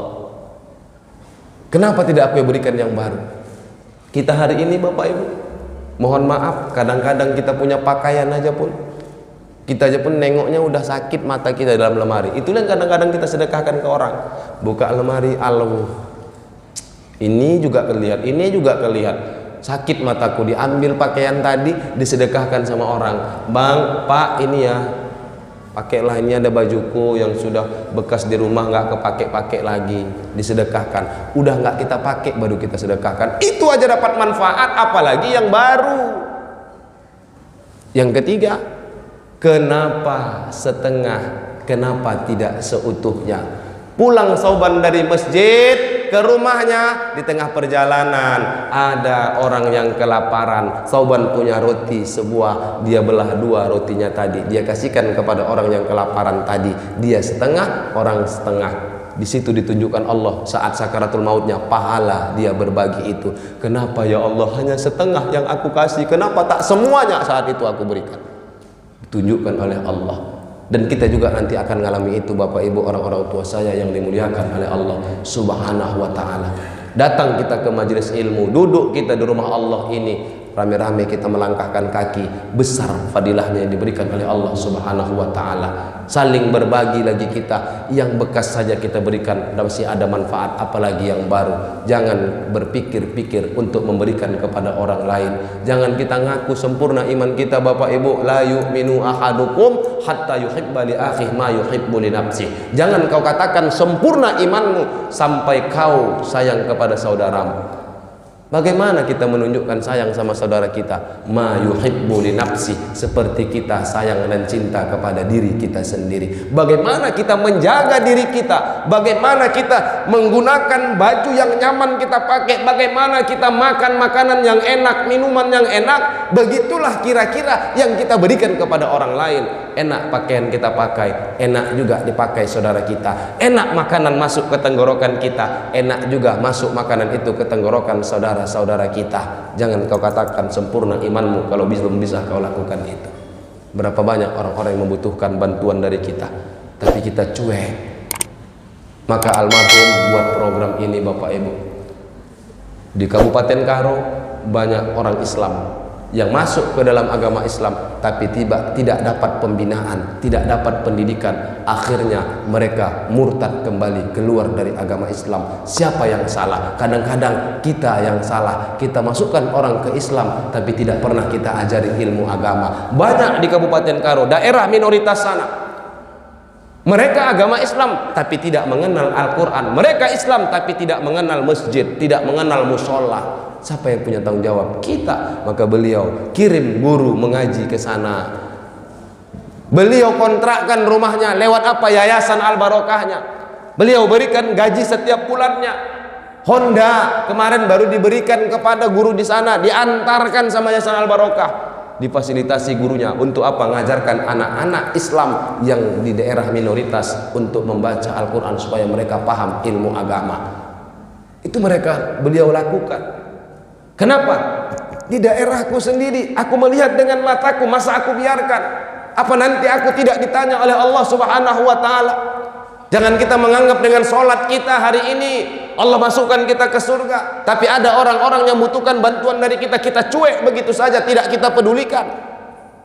kenapa tidak aku berikan yang baru? Kita hari ini Bapak Ibu, mohon maaf, kadang-kadang kita punya pakaian aja pun, kita aja pun nengoknya udah sakit mata kita dalam lemari. Itulah yang kadang-kadang kita sedekahkan ke orang. Buka lemari, Allah, ini juga kelihatan, ini juga kelihatan. Sakit mataku, diambil pakaian tadi, disedekahkan sama orang. Bang, Pak, ini ya, pakailah, ini ada bajuku yang sudah bekas di rumah nggak kepake-pakai lagi, disedekahkan. Udah nggak kita pakai baru kita sedekahkan, itu aja dapat manfaat, apalagi yang baru. Yang ketiga, kenapa setengah, kenapa tidak seutuhnya? Pulang Sauban dari masjid ke rumahnya, di tengah perjalanan ada orang yang kelaparan. Sauban punya roti sebuah, dia belah dua rotinya tadi, dia kasihkan kepada orang yang kelaparan tadi. Dia setengah, orang setengah. Di situ ditunjukkan Allah saat sakaratul mautnya, pahala dia berbagi itu. Kenapa ya Allah hanya setengah yang aku kasih? Kenapa tak semuanya saat itu aku berikan? Ditunjukkan oleh Allah. Dan kita juga nanti akan mengalami itu, Bapak Ibu, orang-orang tua saya yang dimuliakan oleh Allah Subhanahu wa ta'ala. Datang kita ke majelis ilmu, duduk kita di rumah Allah ini, rame-rame kita melangkahkan kaki, besar fadilahnya yang diberikan oleh Allah Subhanahu wa ta'ala. Saling berbagi lagi kita, yang bekas saja kita berikan, masih ada manfaat, apalagi yang baru. Jangan berpikir-pikir untuk memberikan kepada orang lain. Jangan kita ngaku sempurna iman kita, Bapak Ibu. La yu'minu ahadukum hatta yuhibba li akhihi ma yuhibbu li nafsihi. Jangan kau katakan sempurna imanmu sampai kau sayang kepada saudaramu. Bagaimana kita menunjukkan sayang sama saudara kita? Ma yuhibbu li nafsi, seperti kita sayang dan cinta kepada diri kita sendiri. Bagaimana kita menjaga diri kita? Bagaimana kita menggunakan baju yang nyaman kita pakai? Bagaimana kita makan makanan yang enak, minuman yang enak? Begitulah kira-kira yang kita berikan kepada orang lain. Enak pakaian kita pakai, enak juga dipakai saudara kita. Enak makanan masuk ke tenggorokan kita, enak juga masuk makanan itu ke tenggorokan saudara-saudara kita. Jangan kau katakan sempurna imanmu kalau belum bisa kau lakukan itu. Berapa banyak orang-orang yang membutuhkan bantuan dari kita, tapi kita cuek. Maka almarhum buat program ini, Bapak Ibu. Di Kabupaten Karo banyak orang Islam yang masuk ke dalam agama Islam tapi tidak dapat pembinaan, tidak dapat pendidikan. Akhirnya mereka murtad kembali, keluar dari agama Islam. Siapa yang salah? Kadang-kadang kita yang salah. Kita masukkan orang ke Islam tapi tidak pernah kita ajari ilmu agama. Banyak di Kabupaten Karo, daerah minoritas sana, mereka agama Islam tapi tidak mengenal Al-Quran. Mereka Islam tapi tidak mengenal masjid, tidak mengenal musola. Siapa yang punya tanggung jawab? Kita. Maka beliau kirim guru mengaji ke sana. Beliau kontrakkan rumahnya. Lewat apa? Yayasan Al-Barokahnya. Beliau berikan gaji setiap bulannya. Honda kemarin baru diberikan kepada guru di sana, diantarkan sama Yayasan Al-Barokah. Difasilitasi gurunya untuk apa? Ngajarkan anak-anak Islam yang di daerah minoritas untuk membaca Al-Quran supaya mereka paham ilmu agama. Itu beliau lakukan. Kenapa? Di daerahku sendiri, aku melihat dengan mataku, masa aku biarkan? Apa nanti aku tidak ditanya oleh Allah Subhanahu wa ta'ala? Jangan kita menganggap dengan sholat kita hari ini Allah masukkan kita ke surga, tapi ada orang-orang yang membutuhkan bantuan dari kita, kita cuek begitu saja, tidak kita pedulikan.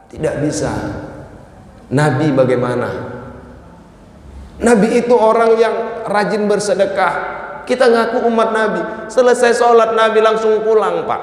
Tidak bisa. Nabi bagaimana? Nabi itu orang yang rajin bersedekah. Kita ngaku umat Nabi, selesai sholat Nabi langsung pulang, Pak.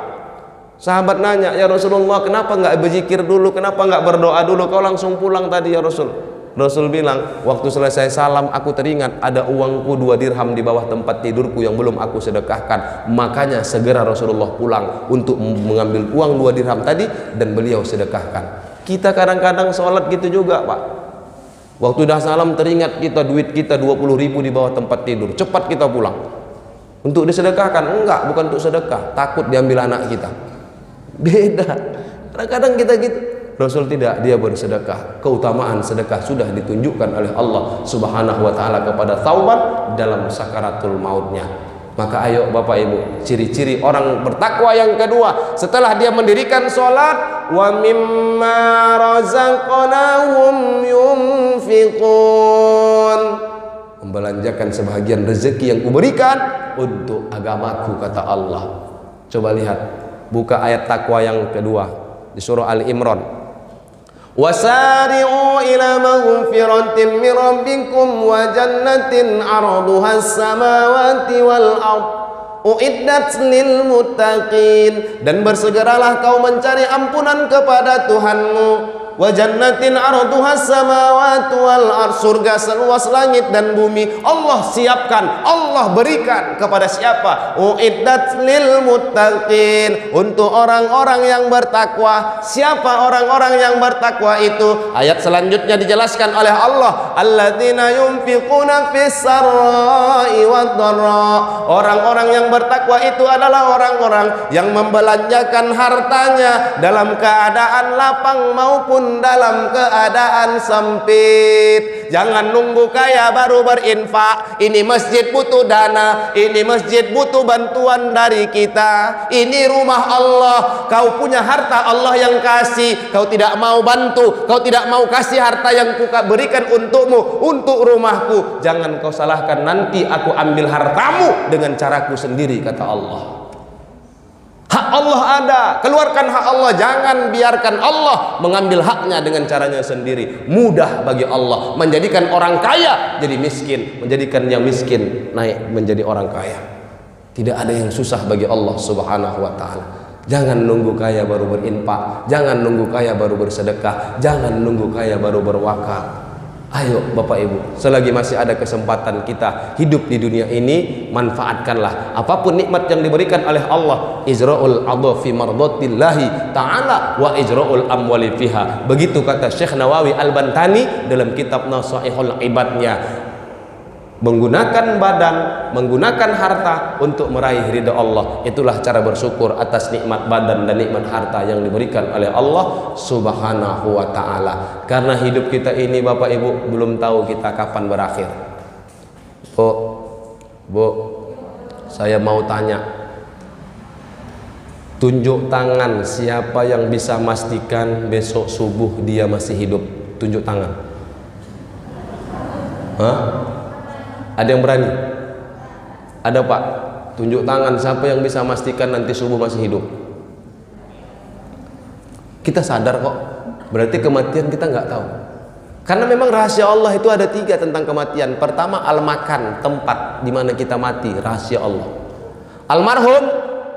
Sahabat nanya, ya Rasulullah, kenapa nggak berzikir dulu, kenapa nggak berdoa dulu, kau langsung pulang tadi ya Rasul? Rasul bilang, waktu selesai salam aku teringat ada uangku 2 dirham di bawah tempat tidurku yang belum aku sedekahkan. Makanya segera Rasulullah pulang untuk mengambil uang 2 dirham tadi dan beliau sedekahkan. Kita kadang-kadang sholat gitu juga, Pak. Waktu dah salam teringat kita duit kita 20.000 di bawah tempat tidur, cepat kita pulang. Untuk disedekahkan? Enggak, bukan untuk sedekah, takut diambil anak kita. Beda. Kadang-kadang kita gitu. Rasul tidak, dia bersedekah. Keutamaan sedekah sudah ditunjukkan oleh Allah Subhanahu wa ta'ala kepada Thauban dalam sakaratul mautnya. Maka ayo Bapak Ibu, ciri-ciri orang bertakwa yang kedua, setelah dia mendirikan sholat, wa mimma razaqnahum yunfiqun, membelanjakan sebahagian rezeki yang kuberikan untuk agamaku, kata Allah. Coba lihat, buka ayat takwa yang kedua di surah Al-Imran. Wasari'u ila maghfiratin min rabbikum wa jannatin 'arduha as-samawati wal ardh uiddat lil muttaqin, dan bersegeralah kau mencari ampunan kepada Tuhanmu wa jannatin arduha samawati wal ard, surga seluas langit dan bumi Allah siapkan, Allah berikan kepada siapa? Uiddat lil muttaqin, untuk orang-orang yang bertakwa. Siapa orang-orang yang bertakwa itu? Ayat selanjutnya dijelaskan oleh Allah, alladzina yunfiquna fis sarra'i wad dharra. Orang-orang yang bertakwa itu adalah orang-orang yang membelanjakan hartanya dalam keadaan lapang maupun dalam keadaan sempit. Jangan nunggu kaya baru berinfak. Ini masjid butuh dana, ini masjid butuh bantuan dari kita, ini rumah Allah. Kau punya harta, Allah yang kasih, kau tidak mau bantu, kau tidak mau kasih harta yang ku berikan untukmu, untuk rumahku. Jangan kau salahkan, nanti aku ambil hartamu dengan caraku sendiri, kata Allah. Hak Allah ada, keluarkan hak Allah. Jangan biarkan Allah mengambil haknya dengan caranya sendiri. Mudah bagi Allah menjadikan orang kaya jadi miskin, menjadikan yang miskin naik menjadi orang kaya. Tidak ada yang susah bagi Allah Subhanahu wa ta'ala. Jangan nunggu kaya baru berinfak, jangan nunggu kaya baru bersedekah, jangan nunggu kaya baru berwakaf. Ayo Bapak Ibu, selagi masih ada kesempatan kita hidup di dunia ini, manfaatkanlah apapun nikmat yang diberikan oleh Allah. Izra'ul adha fi mardatillahi ta'ala wa izra'ul amwali fiha. Begitu kata Syekh Nawawi Al-Bantani dalam kitab Nasaihul Ibadnya. Menggunakan badan, menggunakan harta untuk meraih ridha Allah. Itulah cara bersyukur atas nikmat badan dan nikmat harta yang diberikan oleh Allah Subhanahu wa ta'ala. Karena hidup kita ini Bapak Ibu belum tahu kita kapan berakhir. Bu, saya mau tanya, tunjuk tangan siapa yang bisa memastikan besok subuh dia masih hidup. Tunjuk tangan. Hah? Ada yang berani? Ada Pak? Tunjuk tangan siapa yang bisa memastikan nanti subuh masih hidup. Kita sadar kok, berarti kematian kita nggak tahu. Karena memang rahasia Allah itu ada 3 tentang kematian. Pertama, al-makan, tempat di mana kita mati, rahasia Allah. Almarhum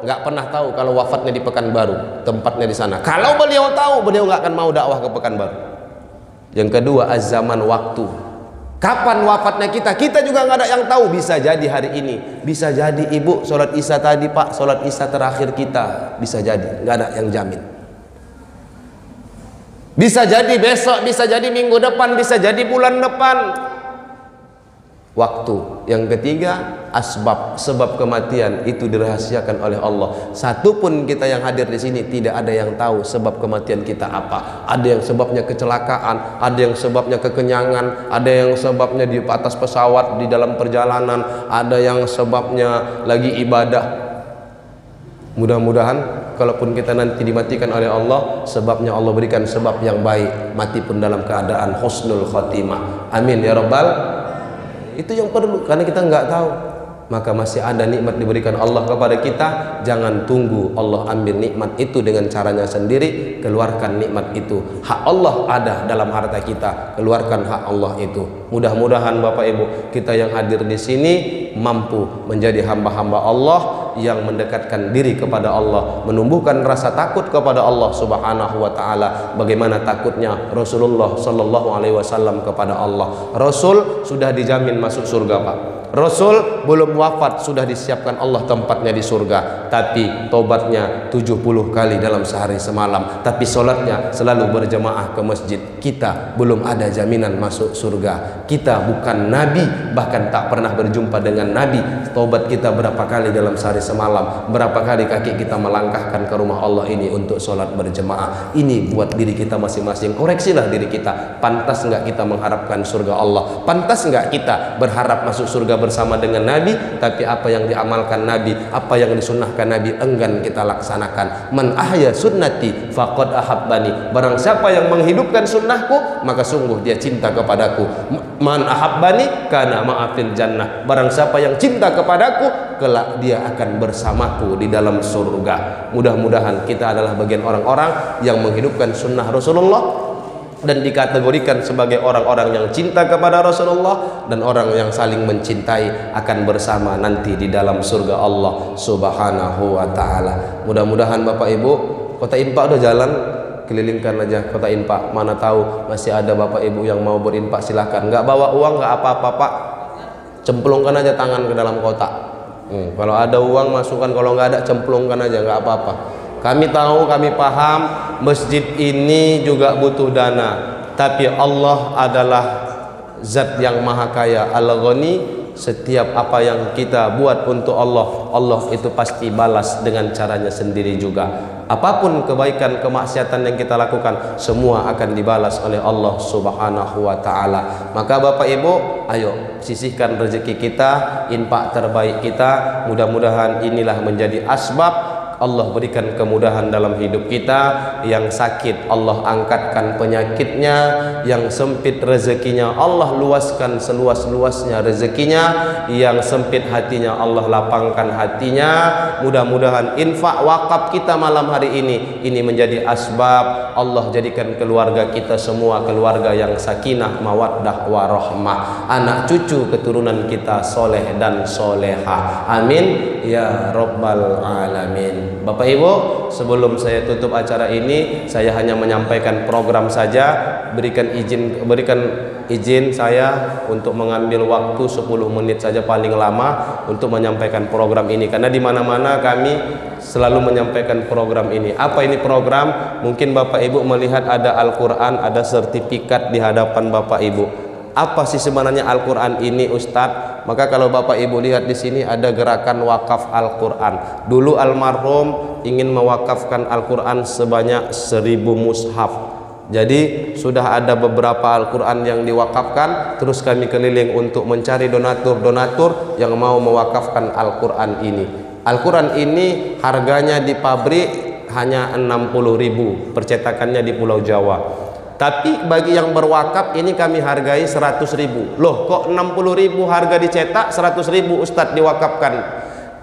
nggak pernah tahu kalau wafatnya di Pekanbaru, tempatnya di sana. Kalau beliau tahu, beliau nggak akan mau dakwah ke Pekanbaru. Yang kedua, az-zaman, waktu. Kapan wafatnya kita? Kita juga nggak ada yang tahu. Bisa jadi hari ini, bisa jadi ibu sholat isya tadi Pak, sholat isya terakhir kita, bisa jadi, nggak ada yang jamin. Bisa jadi besok, bisa jadi minggu depan, bisa jadi bulan depan. Waktu. Yang ketiga, asbab, sebab kematian itu dirahasiakan oleh Allah. Satupun kita yang hadir di sini tidak ada yang tahu sebab kematian kita apa. Ada yang sebabnya kecelakaan, ada yang sebabnya kekenyangan, ada yang sebabnya di atas pesawat di dalam perjalanan, ada yang sebabnya lagi ibadah. Mudah-mudahan kalaupun kita nanti dimatikan oleh Allah, sebabnya Allah berikan sebab yang baik, mati pun dalam keadaan husnul khatimah. Amin ya rabbal. Itu yang perlu, karena kita nggak tahu. Maka masih ada nikmat diberikan Allah kepada kita. Jangan tunggu Allah ambil nikmat itu dengan caranya sendiri. Keluarkan nikmat itu. Hak Allah ada dalam harta kita. Keluarkan hak Allah itu. Mudah-mudahan Bapak Ibu kita yang hadir di sini mampu menjadi hamba-hamba Allah yang mendekatkan diri kepada Allah, menumbuhkan rasa takut kepada Allah Subhanahu wa ta'ala. Bagaimana takutnya Rasulullah sallallahu alaihi wasallam kepada Allah. Rasul sudah dijamin masuk surga Pak. Rasul belum wafat sudah disiapkan Allah tempatnya di surga. Tapi tobatnya 70 kali dalam sehari semalam. Tapi sholatnya selalu berjamaah ke masjid. Kita belum ada jaminan masuk surga. Kita bukan Nabi, bahkan tak pernah berjumpa dengan Nabi. Tobat kita berapa kali dalam sehari semalam? Berapa kali kaki kita melangkahkan ke rumah Allah ini untuk sholat berjamaah? Ini buat diri kita masing-masing. Koreksilah diri kita. Pantas nggak kita mengharapkan surga Allah? Pantas nggak kita berharap masuk surga bersama dengan Nabi? Tapi apa yang diamalkan Nabi, apa yang disunnahkan Nabi, enggan kita laksanakan. Man ahya sunnati faqad ahabbani. Barang siapa yang menghidupkan sunnahku, maka sungguh dia cinta kepadaku. Man ahabbani kana ma'afil jannah. Barang siapa yang cinta kepadaku, kelak dia akan bersamaku di dalam surga. Mudah-mudahan kita adalah bagian orang-orang yang menghidupkan sunnah Rasulullah dan dikategorikan sebagai orang-orang yang cinta kepada Rasulullah dan orang yang saling mencintai akan bersama nanti di dalam surga Allah Subhanahu wa ta'ala. Mudah-mudahan Bapak Ibu, Kota Impak udah jalan kelilingkan aja kota infak. Mana tahu masih ada bapak ibu yang mau berinfak, silahkan. Nggak bawa uang nggak apa-apa pak, cemplungkan aja tangan ke dalam kotak. Kalau ada uang masukkan, kalau nggak ada cemplungkan aja, nggak apa-apa. Kami tahu, kami paham masjid ini juga butuh dana, tapi Allah adalah zat yang maha kaya, Al-Ghani. Setiap apa yang kita buat untuk Allah, Allah itu pasti balas dengan caranya sendiri juga. Apapun kebaikan, kemaksiatan yang kita lakukan, semua akan dibalas oleh Allah Subhanahu wa ta'ala. Maka Bapak Ibu, ayo sisihkan rezeki kita, infak terbaik kita. Mudah-mudahan inilah menjadi asbab Allah berikan kemudahan dalam hidup kita. Yang sakit Allah angkatkan penyakitnya, yang sempit rezekinya Allah luaskan seluas-luasnya rezekinya, yang sempit hatinya Allah lapangkan hatinya. Mudah-mudahan infak wakaf kita malam hari ini menjadi asbab Allah jadikan keluarga kita semua keluarga yang sakinah, mawaddah, warahmah, anak cucu keturunan kita soleh dan soleha. Amin ya rabbal alamin. Bapak Ibu, sebelum saya tutup acara ini, saya hanya menyampaikan program saja. Berikan izin saya untuk mengambil waktu 10 menit saja paling lama untuk menyampaikan program ini, karena di mana-mana kami selalu menyampaikan program ini. Apa ini program? Mungkin Bapak Ibu melihat ada Al-Quran, ada sertifikat di hadapan Bapak Ibu. Apa sih sebenarnya Al-Quran ini, Ustadz? Maka kalau Bapak Ibu lihat di sini ada gerakan wakaf Al-Quran. Dulu almarhum ingin mewakafkan Al-Quran sebanyak 1000 mushaf. Jadi sudah ada beberapa Al-Quran yang diwakafkan. Terus kami keliling untuk mencari donatur-donatur yang mau mewakafkan Al-Quran ini. Al-Quran ini harganya di pabrik hanya 60.000, percetakannya di Pulau Jawa. Tapi bagi yang berwakaf ini kami hargai 100.000. Loh, kok 60.000 harga dicetak, 100.000 Ustadz diwakafkan?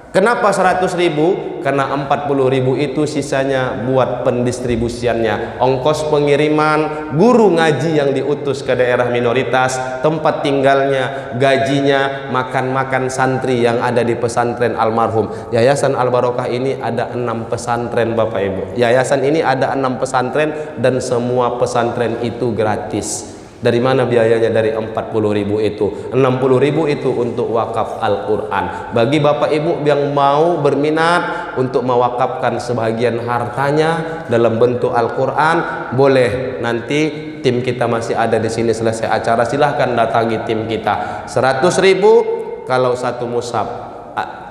Kenapa 100.000? Karena 40.000 itu sisanya buat pendistribusiannya, ongkos pengiriman, guru ngaji yang diutus ke daerah minoritas, tempat tinggalnya, gajinya, makan-makan santri yang ada di pesantren almarhum. Yayasan Al-Barokah ini ada 6 pesantren Bapak Ibu. Yayasan ini ada 6 pesantren dan semua pesantren itu gratis. Dari mana biayanya? Dari 40.000 itu. 60.000 itu untuk wakaf Al-Quran. Bagi Bapak Ibu yang mau berminat untuk mewakafkan sebagian hartanya dalam bentuk Al-Quran, boleh. Nanti tim kita masih ada di sini selesai acara, silahkan datangi tim kita. 100.000 kalau satu mushaf.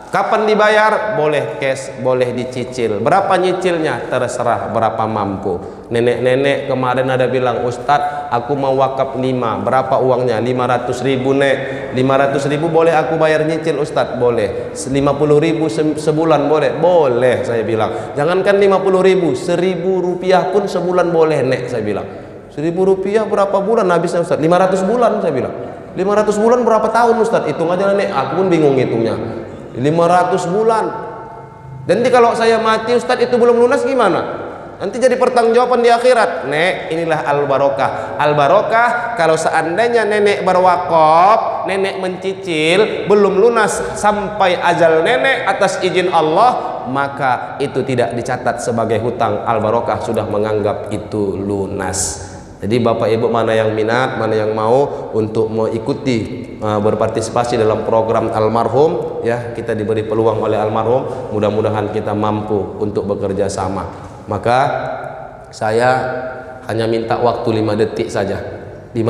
Kapan dibayar? Boleh cash, boleh dicicil. Berapa nyicilnya? Terserah berapa mampu. Nenek-nenek kemarin ada bilang, Ustadz aku mau wakaf 5, berapa uangnya? 500.000 nek. 500.000 boleh aku bayar nyicil Ustadz? Boleh. 50.000 sebulan boleh? Boleh, saya bilang. Jangankan 50.000, 1.000 rupiah pun sebulan boleh nek, saya bilang. 1.000 rupiah berapa bulan habisnya Ustadz? 500 bulan, saya bilang. 500 bulan berapa tahun Ustadz? Hitung aja nek, aku pun bingung hitungnya. 500 bulan. Nanti kalau saya mati Ustadz itu belum lunas gimana? Nanti jadi pertanggungjawaban di akhirat. Nek, inilah Al-Barokah. Al-Barokah kalau seandainya nenek berwakaf, nenek mencicil, belum lunas sampai ajal nenek atas izin Allah, maka itu tidak dicatat sebagai hutang. Al-Barokah sudah menganggap itu lunas. Jadi Bapak Ibu mana yang minat, mana yang mau untuk mengikuti berpartisipasi dalam program almarhum, ya kita diberi peluang oleh almarhum, mudah-mudahan kita mampu untuk bekerja sama. Maka saya hanya minta waktu 5 detik saja. 5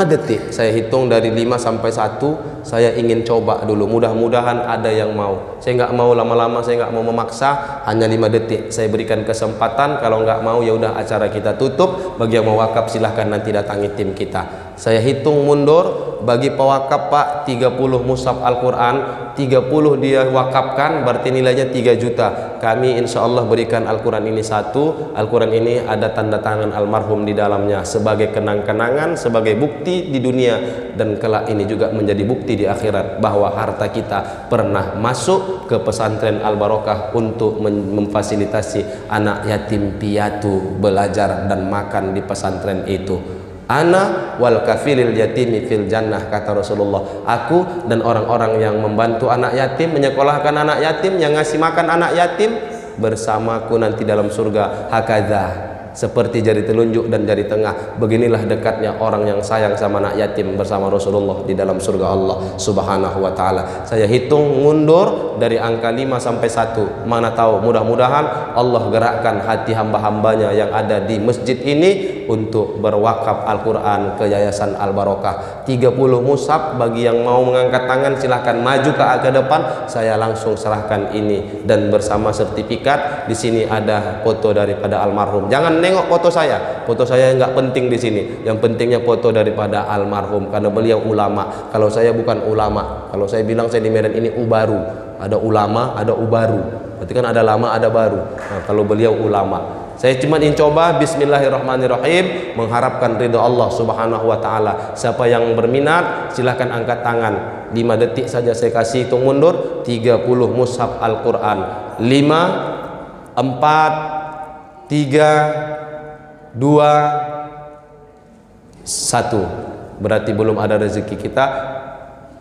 detik saya hitung dari 5 sampai 1. Saya ingin coba dulu, mudah-mudahan ada yang mau. Saya nggak mau lama-lama, saya nggak mau memaksa, hanya 5 detik saya berikan kesempatan. Kalau nggak mau ya udah acara kita tutup. Bagi yang mau wakaf silahkan nanti datangi tim kita. Saya hitung mundur. Bagi pewakaf Pak 30 mushaf Al-Quran, 30 dia wakafkan berarti nilainya 3 juta. Kami insya Allah berikan Al-Quran ini 1. Al-Quran ini ada tanda tangan almarhum di dalamnya sebagai kenang-kenangan, sebagai bukti di dunia, dan kelak ini juga menjadi bukti di akhirat bahwa harta kita pernah masuk ke pesantren Al-Barokah untuk memfasilitasi anak yatim piatu belajar dan makan di pesantren itu. Ana wal kafilil yatimi fil jannah, kata Rasulullah. Aku dan orang-orang yang membantu anak yatim, menyekolahkan anak yatim, yang ngasih makan anak yatim bersamaku nanti dalam surga. Hakadha seperti jari telunjuk dan jari tengah. Beginilah dekatnya orang yang sayang sama anak yatim bersama Rasulullah di dalam surga Allah Subhanahu wa taala. Saya hitung mundur dari angka 5 sampai 1. Mana tahu, mudah-mudahan Allah gerakkan hati hamba-hambanya yang ada di masjid ini untuk berwakaf Al-Quran ke Yayasan Al-Barokah. 30 mushaf, bagi yang mau mengangkat tangan silahkan maju ke depan, saya langsung serahkan ini. Dan bersama sertifikat, di sini ada foto daripada almarhum. Jangan nengok foto saya nggak penting di sini. Yang pentingnya foto daripada almarhum, karena beliau ulama. Kalau saya bukan ulama, kalau saya bilang saya di Medan ini ubaru, ada ulama, ada ubaru, berarti kan ada lama, ada baru. Nah, kalau beliau ulama. Saya cuma ingin coba bismillahirrahmanirrahim, mengharapkan ridha Allah Subhanahu wa taala. Siapa yang berminat silahkan angkat tangan. 5 detik saja saya kasih hitung mundur. 30 mushaf Al-Quran. 5 4 3 2 1. Berarti belum ada rezeki kita.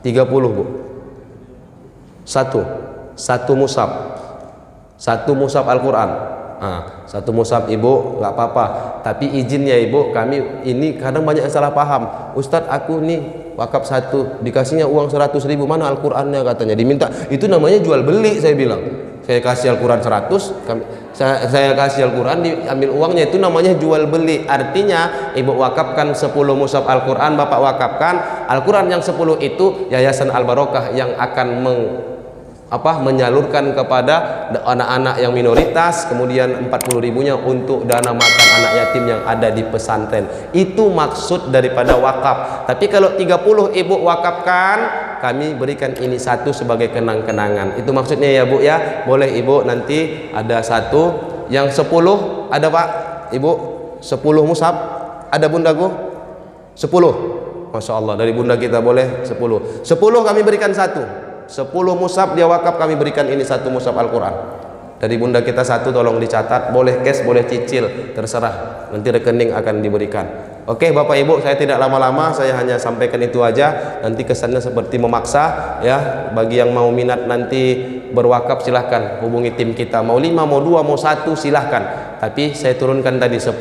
30 Bu. 1 mushaf. 1 mushaf Al-Quran. Satu mushaf Ibu nggak apa-apa, tapi izinnya Ibu, kami ini kadang banyak yang salah paham. Ustadz, aku nih wakaf 1, dikasihnya uang 100.000, mana Al-Qurannya katanya diminta. Itu namanya jual beli. Saya bilang, saya kasih Al-Quran 100, saya kasih Al-Quran, diambil uangnya, itu namanya jual beli. Artinya Ibu wakafkan 10 mushaf Al-Quran, Bapak wakafkan Al-Quran yang 10 itu Yayasan Al-Barokah yang akan menyalurkan kepada anak-anak yang minoritas, kemudian 40.000-nya untuk dana makan anak yatim yang ada di pesantren. Itu maksud daripada wakaf. Tapi kalau 30 Ibu wakafkan, kami berikan ini 1 sebagai kenang-kenangan. Itu maksudnya ya Bu ya. Boleh Ibu, nanti ada 1 yang 10 ada Pak Ibu, 10 mushaf ada bundaku 10. Masya Allah, dari bunda kita boleh 10 kami berikan 1. 10 mushaf dia wakaf, kami berikan ini 1 mushaf Al-Quran. Dari bunda kita 1, tolong dicatat, boleh cash, boleh cicil, terserah, nanti rekening akan diberikan. Oke Bapak Ibu, saya tidak lama-lama, saya hanya sampaikan itu aja. Nanti kesannya seperti memaksa ya. Bagi yang mau minat nanti berwakaf silahkan hubungi tim kita, mau 5, mau 2, mau 1 silahkan. Tapi saya turunkan tadi 10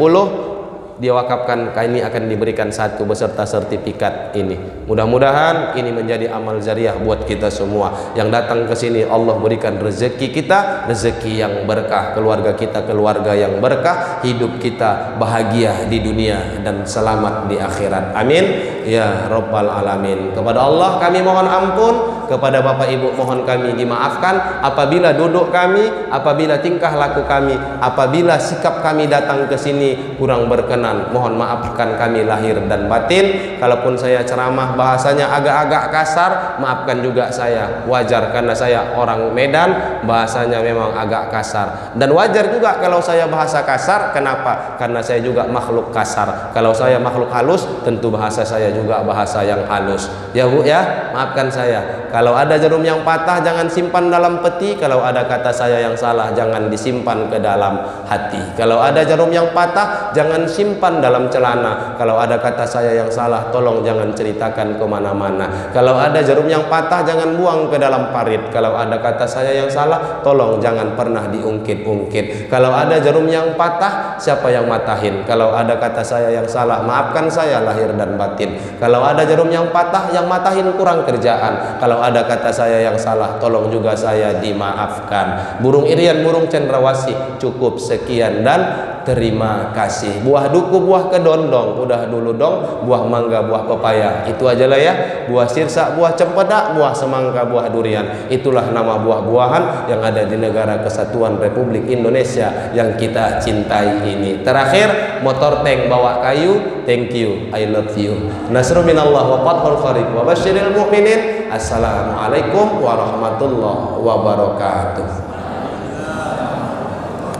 dia wakafkan, ini akan diberikan 1 beserta sertifikat ini. Mudah-mudahan ini menjadi amal jariah buat kita semua yang datang ke sini. Allah berikan rezeki kita, rezeki yang berkah, keluarga kita keluarga yang berkah, hidup kita bahagia di dunia dan selamat di akhirat. Amin ya rabbal alamin. Kepada Allah kami mohon ampun, kepada Bapak Ibu mohon kami dimaafkan apabila duduk kami, apabila tingkah laku kami, apabila sikap kami datang ke sini kurang berkenan, mohon maafkan kami lahir dan batin. Kalaupun saya ceramah bahasanya agak-agak kasar, maafkan juga saya, wajar karena saya orang Medan, bahasanya memang agak kasar. Dan wajar juga kalau saya bahasa kasar. Kenapa? Karena saya juga makhluk kasar. Kalau saya makhluk halus, tentu bahasa saya juga bahasa yang halus. Ya Bu ya, maafkan saya. Kalau ada jarum yang patah jangan simpan dalam peti. Kalau ada kata saya yang salah jangan disimpan ke dalam hati. Kalau ada jarum yang patah jangan simpan dalam celana. Kalau ada kata saya yang salah tolong jangan ceritakan kemana-mana. Kalau ada jarum yang patah jangan buang ke dalam parit. Kalau ada kata saya yang salah tolong jangan pernah diungkit-ungkit. Kalau ada jarum yang patah, siapa yang matahin? Kalau ada kata saya yang salah, maafkan saya lahir dan batin. Kalau ada jarum yang patah, yang matahin kurang kerjaan. Kalau ada kata saya yang salah, tolong juga saya dimaafkan. Burung irian, burung cendrawasih, cukup sekian dan terima kasih. Buah duku, buah kedondong, udah dulu dong. Buah mangga, buah pepaya, itu aja lah ya. Buah sirsa, buah cempedak, buah semangka, buah durian. Itulah nama buah-buahan yang ada di negara Kesatuan Republik Indonesia yang kita cintai ini. Terakhir, motor tank bawa kayu. Thank you, I love you. Nasrul minallah wa fathul qarib wa basyiril mu'minin. Assalamualaikum warahmatullahi wabarakatuh.